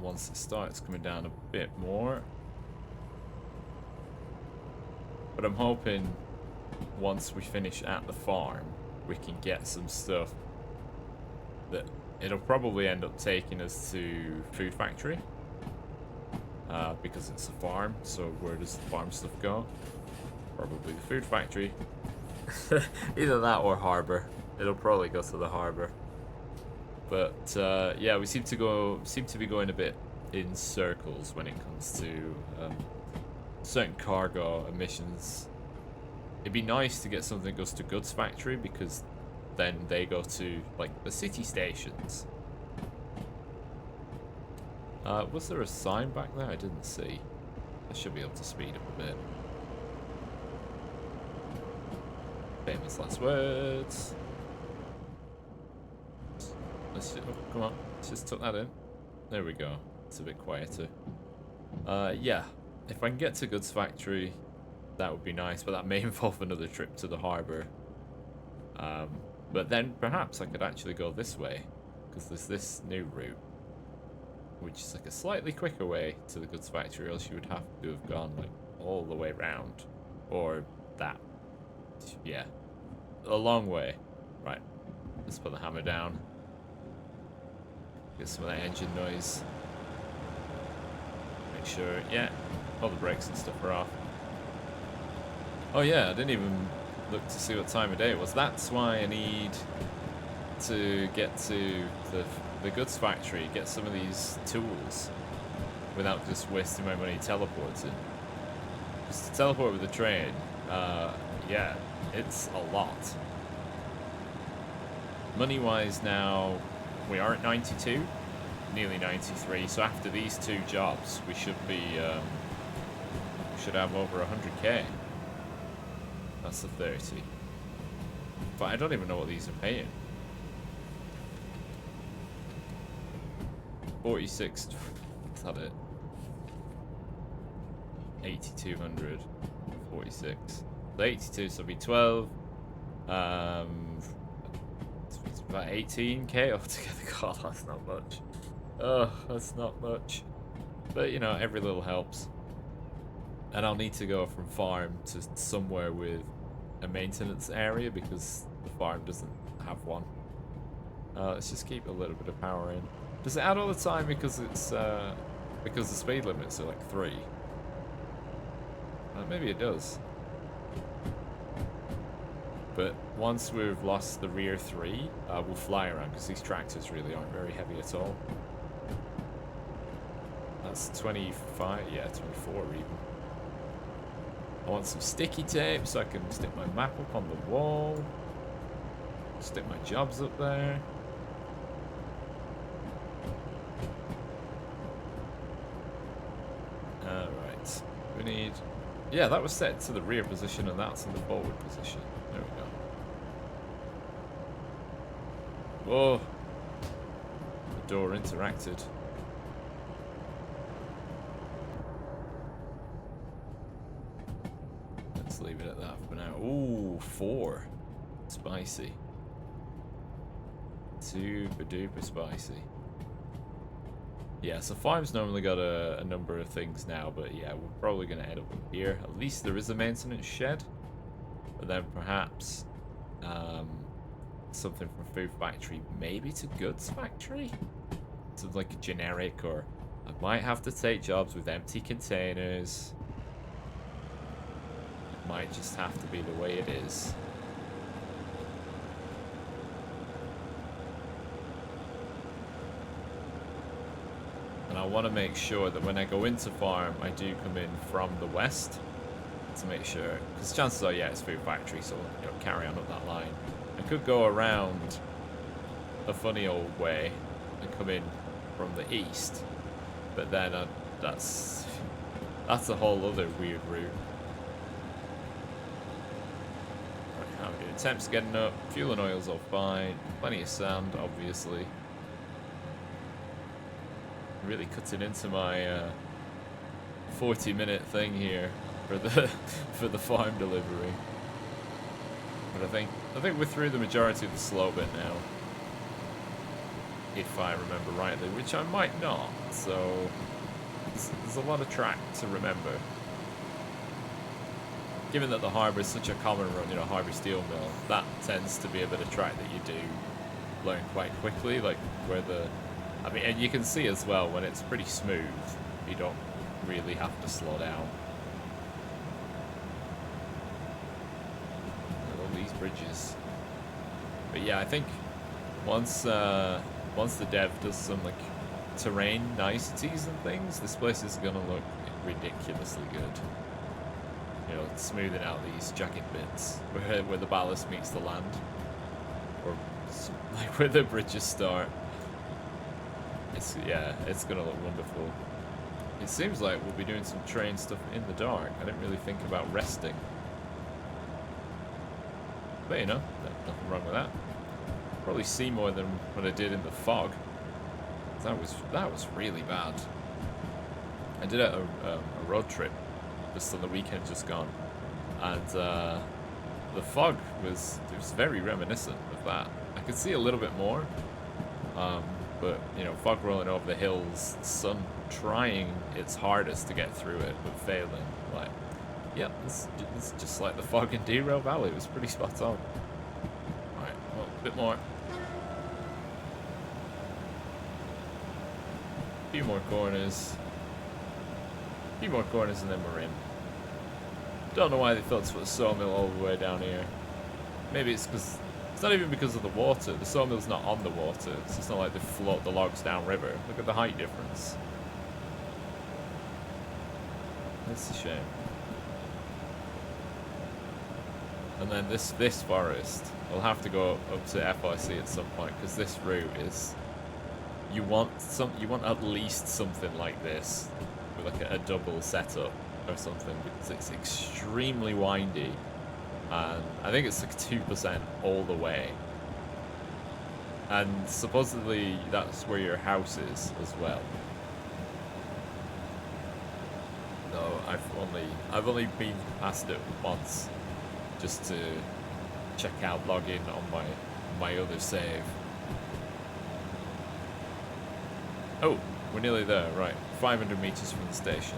once it starts coming down a bit more. But I'm hoping once we finish at the farm, we can get some stuff that it'll probably end up taking us to food factory, because it's a farm. So where does the farm stuff go? Probably the food factory. Either that or harbor. It'll probably go to the harbor. But yeah, we seem to be going a bit in circles when it comes to certain cargo emissions. It'd be nice to get something that goes to goods factory, because then they go to like the city stations. Was there a sign back there? I didn't see. I should be able to speed up a bit. Famous last words. Let's just, oh, come on. Let's just tuck that in. There we go. It's a bit quieter. Yeah. If I can get to goods factory, that would be nice, but that may involve another trip to the harbour. But then perhaps I could actually go this way, because there's this new route, which is like a slightly quicker way to the goods factory, or else you would have to have gone like all the way round, or that. Yeah, a long way. Right, let's put the hammer down. Get some of that engine noise. Make sure, yeah, all the brakes and stuff are off. Oh yeah, I didn't even look to see what time of day it was. That's why I need to get to the goods factory, get some of these tools without just wasting my money teleporting. Just to teleport with the train, yeah, it's a lot. Money-wise now, we are at 92, nearly 93, so after these 2 jobs, we should be, we should have over 100k. That's the 30. But I don't even know what these are paying. 46. Is that it? 8,200. 46. So 82, so it'll be 12. It's about 18k altogether. God, that's not much. Oh, that's not much. But, you know, every little helps. And I'll need to go from farm to somewhere with a maintenance area because the farm doesn't have one. Let's just keep a little bit of power in. Does it add all the time because it's because the speed limits are like 3? Maybe it does. But once we've lost the rear 3, we'll fly around because these tractors really aren't very heavy at all. That's 25, yeah, 24 even. I want some sticky tape so I can stick my map up on the wall. Stick my jobs up there. Alright. We need... Yeah, that was set to the rear position and that's in the forward position. There we go. Whoa. The door interacted. Let's leave it at that for now. Ooh, 4. Spicy. Super duper spicy. Yeah, so farm's normally got a number of things now, but yeah, we're probably going to end up here. At least there is a maintenance shed. But then perhaps something from food factory, maybe to goods factory? Something like a generic, or I might have to take jobs with empty containers. It might just have to be the way it is. And I want to make sure that when I go into farm, I do come in from the west to make sure, because chances are, yeah, it's food factory, so you know, carry on up that line. I could go around a funny old way and come in from the east, but then that's a whole other weird route. Right, how are we doing? Temp's getting up, fuel and oil's all fine, plenty of sand, obviously. Really cutting into my 40-minute thing here for the farm delivery. But I think we're through the majority of the slow bit now, if I remember rightly, which I might not. So there's a lot of track to remember. Given that the harbour is such a common run, you know, harbour steel mill, that tends to be a bit of track that you do learn quite quickly, like where the... I mean, and you can see as well, when it's pretty smooth, you don't really have to slow down. All these bridges. But yeah, I think once the dev does some like terrain niceties and things, this place is gonna look ridiculously good. You know, smoothing out these jagged bits where the ballast meets the land, or like where the bridges start. It's gonna look wonderful. It seems like we'll be doing some train stuff in the dark. I didn't really think about resting. But you know, nothing wrong with that. Probably see more than what I did in the fog. That was really bad. I did a road trip just on the weekend just gone, and the fog was very reminiscent of that. I could see a little bit more. But, you know, fog rolling over the hills, sun trying its hardest to get through it, but failing. Like, yeah, it's just like the fog in Derail Valley. It was pretty spot on. Right, well, a bit more. A few more corners. A few more corners and then we're in. Don't know why they thought to put a sawmill all the way down here. Maybe it's because... It's not even because of the water. The sawmill's not on the water. So it's not like they float the logs downriver. Look at the height difference. That's a shame. And then this forest, we'll have to go up to FIC at some point because this route is. You want at least something like this with like a double setup or something because it's extremely windy. And I think it's like 2% all the way. And supposedly that's where your house is as well. No, I've only been past it once, just to check out login on my other save. Oh, we're nearly there. Right, 500 meters from the station.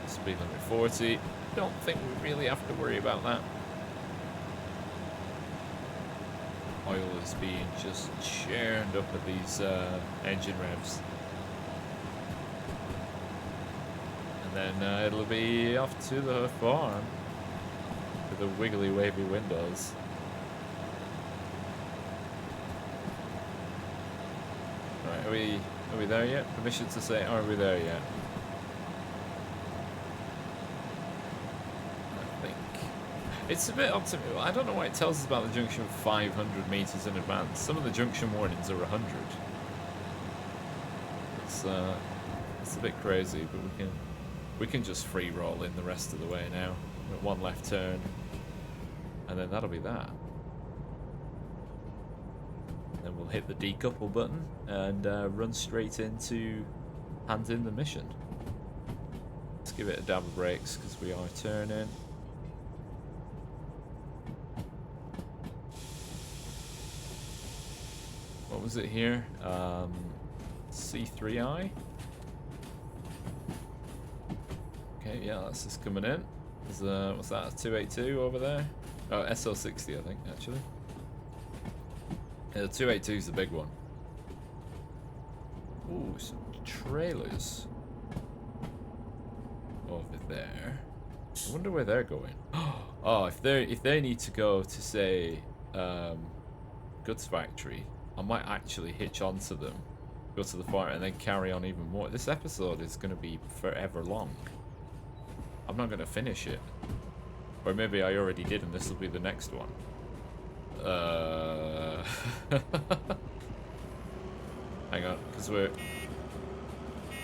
Speed limit 40. Don't think we really have to worry about that. Oil is being just churned up at these engine revs. And then it'll be off to the farm with the wiggly wavy windows. Right, are we there yet? Permission to say, are we there yet? I think it's a bit optimal. I don't know why it tells us about the junction 500 meters in advance. Some of the junction warnings are 100. It's a bit crazy, but we can just free roll in the rest of the way now. One left turn, and then that'll be that. Then we'll hit the decouple button and run straight into hand in the mission. Let's give it a dab of brakes because we are turning. What was it here? C3I? Okay, yeah, that's just coming in. There's what's that? 282 over there? Oh, SL60, I think, actually. Yeah, the 282 is the big one. Ooh, some trailers over there. I wonder where they're going. Oh, if they need to go to, say, goods factory, I might actually hitch onto them, go to the farm, and then carry on even more. This episode is going to be forever long. I'm not going to finish it. Or maybe I already did and this will be the next one. Hang on, because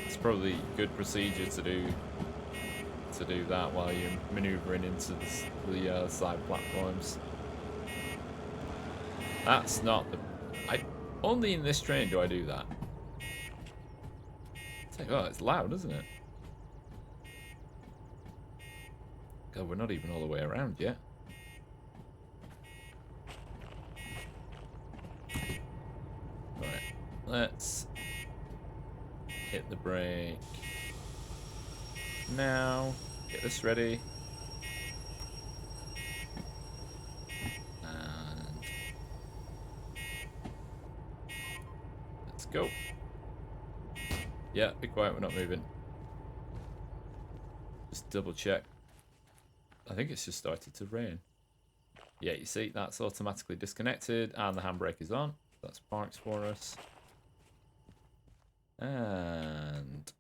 it's probably good procedure to do that while you're maneuvering into the side platforms. That's not the... only in this train do I do that. It's like, oh, it's loud, isn't it? God, we're not even all the way around yet. Right, let's hit the brake. Now, get this ready. And let's go. Yeah, be quiet, we're not moving. Just double check. I think it's just started to rain. Yeah, you see, that's automatically disconnected and the handbrake is on. That's parked for us. And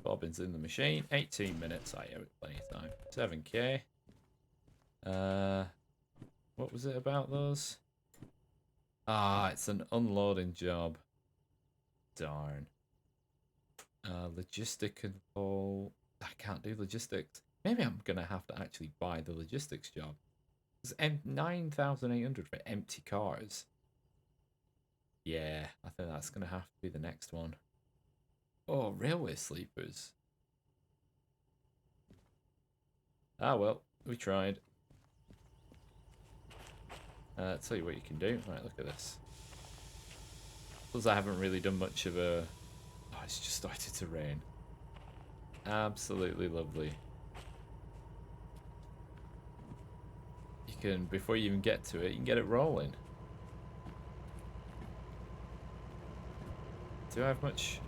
bobbins in the machine. 18 minutes. I owe it plenty of time. 7k. What was it about those? Ah, it's an unloading job. Darn. Logistical. I can't do logistics. Maybe I'm gonna have to actually buy the logistics job. It's 9,800 for empty cars. Yeah, I think that's gonna have to be the next one. Oh, railway sleepers. Ah well, we tried. Tell you what you can do. Right, look at this. Plus I haven't really done much of a... Oh, it's just started to rain. Absolutely lovely. You can, before you even get to it, you can get it rolling. Do I have much?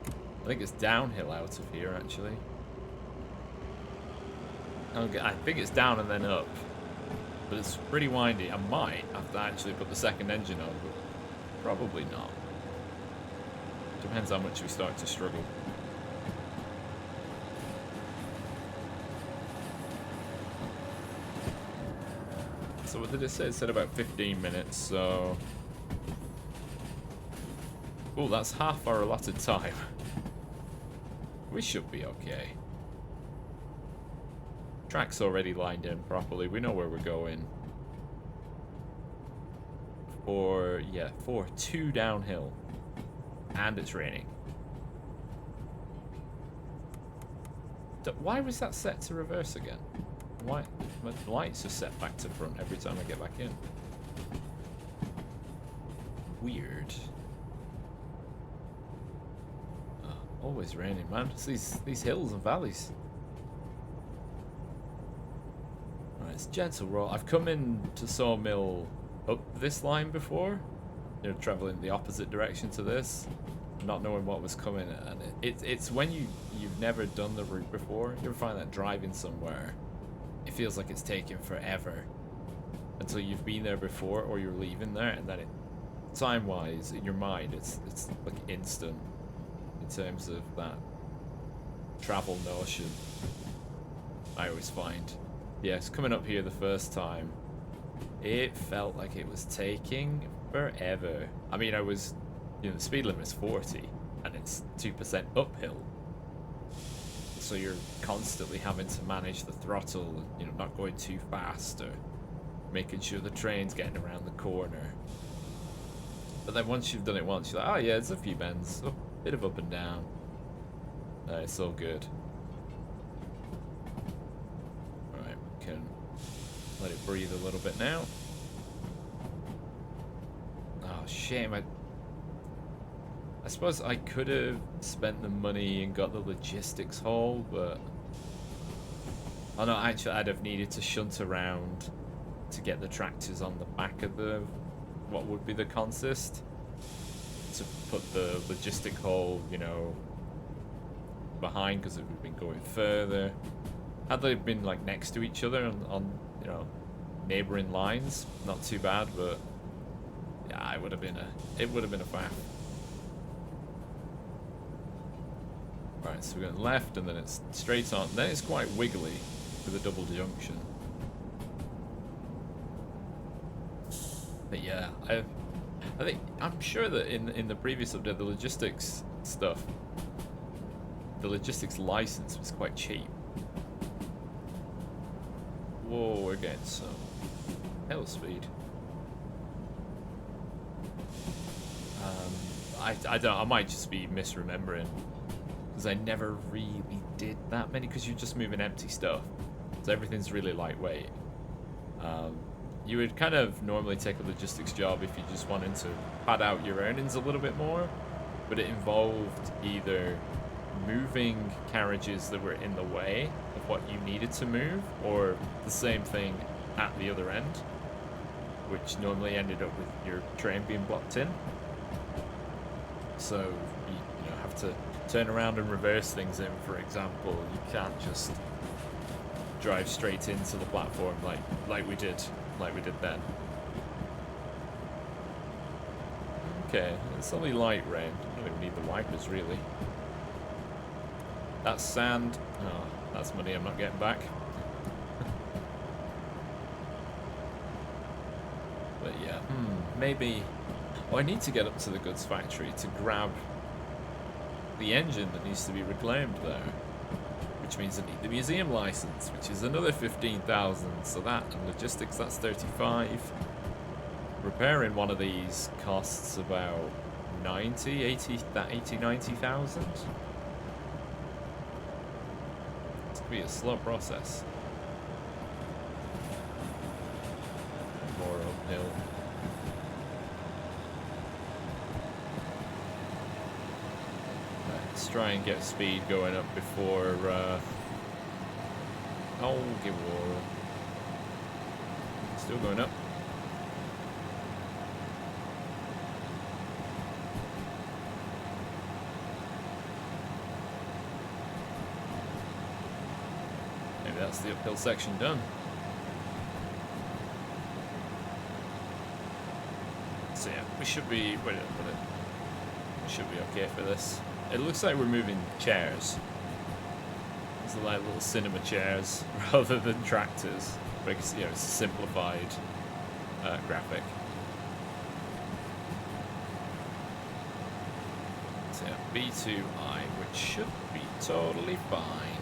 I think it's downhill out of here, actually. Okay, I think it's down and then up. But it's pretty windy. I might have to actually put the second engine on, but probably not. Depends how much we start to struggle. So what did it say? It said about 15 minutes, so... Oh, that's half our allotted time. We should be okay. Track's already lined in properly. We know where we're going. For 2 downhill. And it's raining. Why was that set to reverse again? Why? My lights are set back to front every time I get back in. Weird. Oh, always raining, man. It's these hills and valleys. Alright, it's gentle roll. I've come into Sawmill up this line before. You know, traveling the opposite direction to this. Not knowing what was coming, and it's when you've never done the route before. You ever find that driving somewhere, it feels like it's taking forever until you've been there before or you're leaving there, and then time-wise in your mind it's like instant in terms of that travel notion. I always find, yes, coming up here the first time, it felt like it was taking forever. I mean, I was. You know, the speed limit is 40 and it's 2% uphill. So you're constantly having to manage the throttle and, you know, not going too fast or making sure the train's getting around the corner. But then once you've done it once, you're like, oh yeah, there's a few bends, a bit of up and down. It's all good. Alright, we can let it breathe a little bit now. Oh, shame. I suppose I could have spent the money and got the logistics haul, but... Oh no, actually I'd have needed to shunt around to get the tractors on the back of the... what would be the consist. To put the logistic haul, you know, behind, because it would have been going further. Had they been like next to each other on you know, neighbouring lines, not too bad, but... Yeah, it would have been a faff. Right, so we're going left and then it's straight on. Then it's quite wiggly with a double junction. But yeah, I think I'm sure that in the previous update the logistics stuff, the logistics license was quite cheap. Whoa, we're getting some hell speed. I might just be misremembering. Because I never really did that many, because you're just moving empty stuff, so everything's really lightweight. You would kind of normally take a logistics job if you just wanted to pad out your earnings a little bit more, but it involved either moving carriages that were in the way of what you needed to move, or the same thing at the other end, which normally ended up with your train being blocked in. So you know, have to turn around and reverse things in, for example. You can't just drive straight into the platform like we did then. Okay, it's only light rain. I don't even need the wipers really. That's sand. Oh, that's money I'm not getting back. But yeah, maybe. Oh, I need to get up to the goods factory to grab the engine that needs to be reclaimed there, which means I need the museum license, which is another 15,000. So that and logistics, that's 35. Repairing one of these costs about 90,000. It's gonna be a slow process. More uphill. Let's try and get speed going up before, oh, give war. Still going up. Maybe that's the uphill section done. So yeah, we should be, we should be okay for this. It looks like we're moving chairs. These are like little cinema chairs rather than tractors. But it's, you know, it's a simplified graphic. So yeah, B2I, which should be totally fine.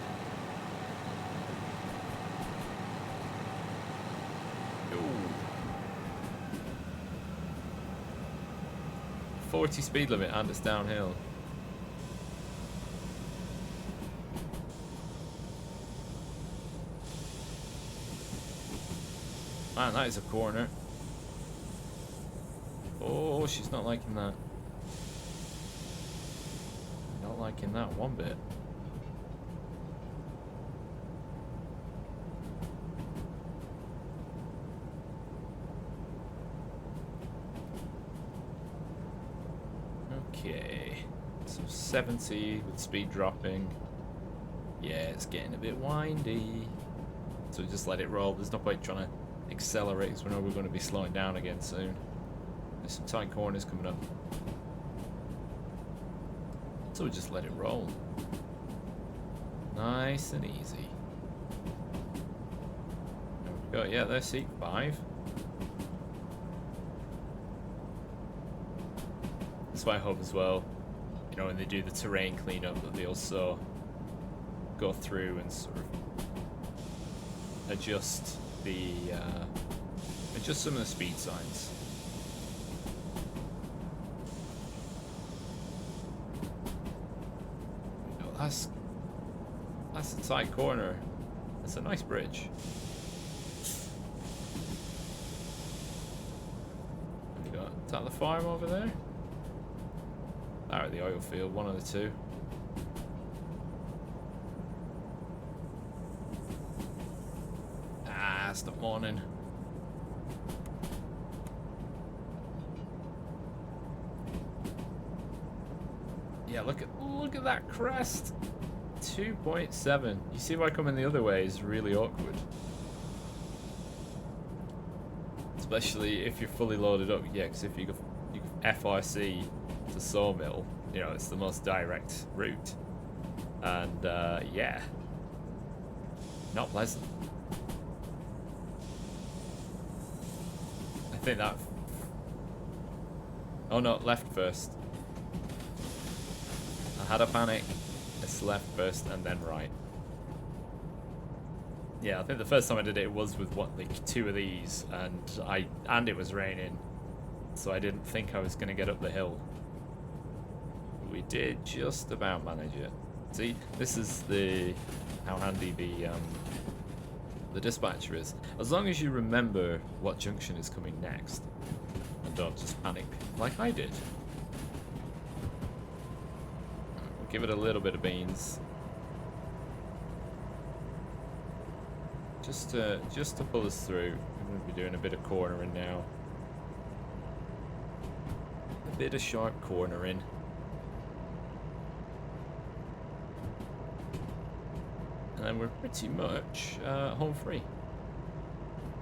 40 speed limit and it's downhill. Man, that is a corner. Oh, she's not liking that. Not liking that one bit. Okay. So 70 with speed dropping. Yeah, it's getting a bit windy. So we just let it roll. There's no point trying to accelerate because we know we're going to be slowing down again soon. There's some tight corners coming up. So we just let it roll. Nice and easy. There we go. Yeah, there's seat 5. That's why I hope as well, you know, when they do the terrain cleanup, that they also go through and sort of adjust the adjust some of the speed signs. Oh, that's a tight corner. That's a nice bridge. We got, is that the farm over there? Or the oil field, one of the two. Ah, stop mourning. Yeah, look at that crest. 2.7. You see why coming the other way is really awkward. Especially if you're fully loaded up. Yeah, because if you go FRC to Sawmill, you know, it's the most direct route. And yeah, not pleasant. I think that... Oh no, left first. I had a panic. It's left first and then right. Yeah, I think the first time I did it was with what, like 2 of these, and it was raining, so I didn't think I was going to get up the hill. But we did just about manage it. See, this is how handy the dispatcher is. As long as you remember what junction is coming next, and don't just panic like I did. Give it a little bit of beans, just to pull us through. We're going to be doing a bit of cornering now, a bit of sharp cornering, and then we're pretty much home free,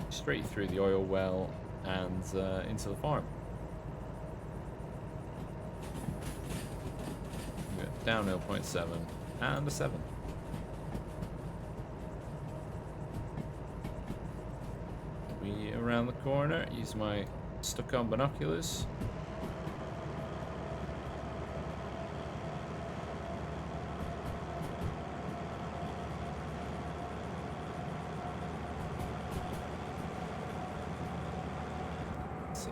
straight through the oil well and into the farm. Downhill 0.7 and a 7. We around the corner, use my stuck-on binoculars. Let's see.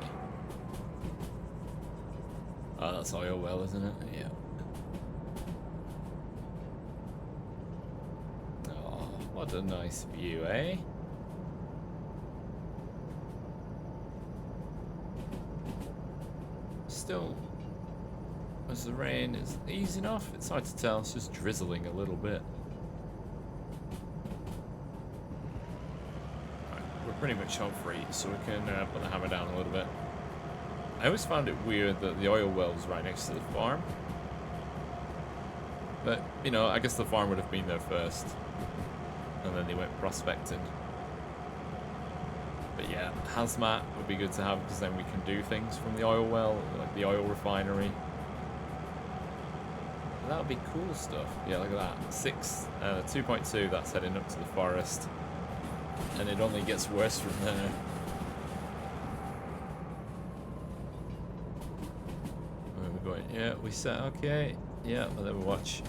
Oh, that's oil well, isn't it? Yeah. What a nice view, eh? Still, as the rain is easing off, it's hard to tell, it's just drizzling a little bit. Right, we're pretty much home free, so we can put the hammer down a little bit. I always found it weird that the oil well was right next to the farm. But, you know, I guess the farm would have been there first. And then they went prospecting. But yeah, hazmat would be good to have because then we can do things from the oil well, like the oil refinery. That would be cool stuff. Yeah, look at that. 2.2, that's heading up to the forest. And it only gets worse from there. Where are we going? Yeah, we set, okay. Yeah, and then we watch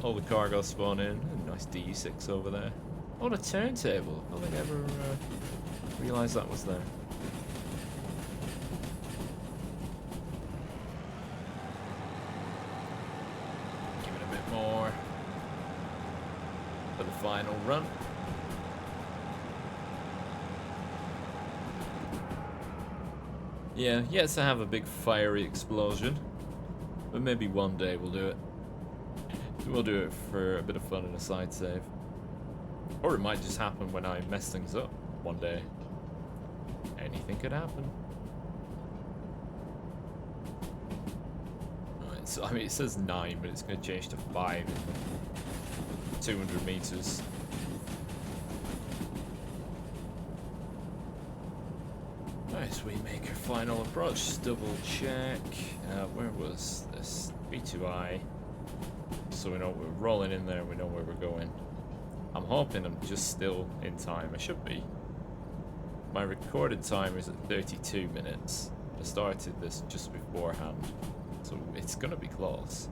all the cargo spawn in. Nice D6 over there. Oh, a turntable. I don't think I ever realised that was there. run. Yeah, yet to have a big fiery explosion. But maybe one day we'll do it. We'll do it for a bit of fun and a side save. Or it might just happen when I mess things up one day. Anything could happen. Right, so I mean it says 9, but it's going to change to 5 in 200 meters. Nice, we make our final approach. Just double check. Where was this? B2I. So we know we're rolling in there, we know where we're going. I'm hoping I'm just still in time. I should be. My recorded time is at 32 minutes. I started this just beforehand, so it's gonna be close.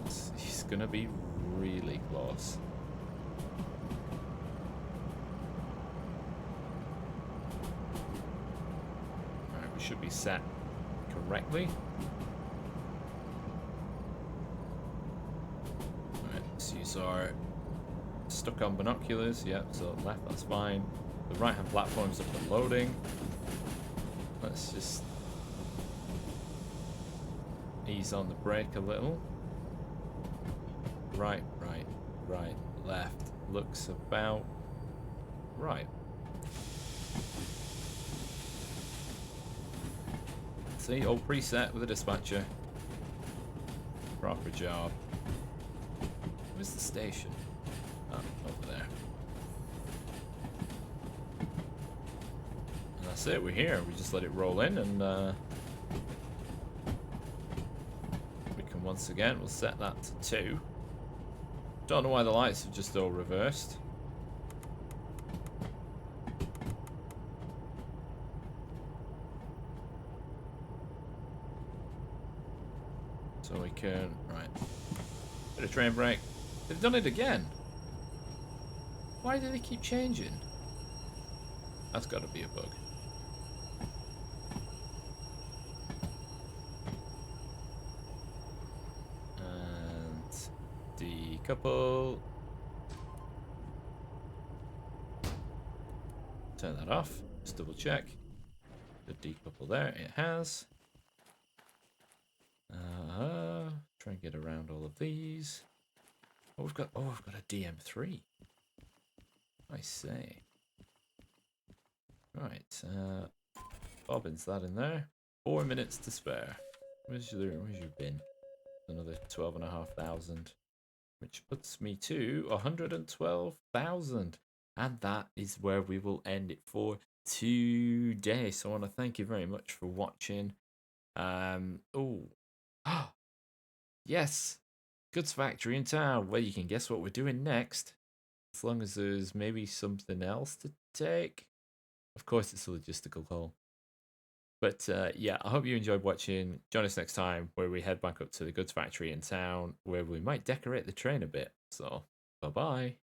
It's gonna be really close. Alright, we should be set correctly. Alright, let's use our stuck on binoculars. Yep, so left, that's fine. The right hand platform's up and loading. Let's just ease on the brake a little. Right, right, right, left. Looks about right. See, all preset with a dispatcher. Proper job. Where's the station? Oh, over there. And that's it, we're here. We just let it roll in and we can once again, we'll set that to 2. Don't know why the lights have just all reversed. So we can, right, bit of train brake. They've done it again. Why do they keep changing? That's got to be a bug. And decouple. Turn that off. Just double check. The decouple there. It has. Try and get around all of these. Oh, we've got a DM3. I say. Right, bobbins that in there. 4 minutes to spare. Where's your bin? Another 12,500, which puts me to 112,000, and that is where we will end it for today. So I want to thank you very much for watching. Yes, goods factory in town. Well, you can guess what we're doing next, as long as there's maybe something else to take. Of course, it's a logistical call. But yeah, I hope you enjoyed watching. Join us next time where we head back up to the goods factory in town, where we might decorate the train a bit. So, bye-bye.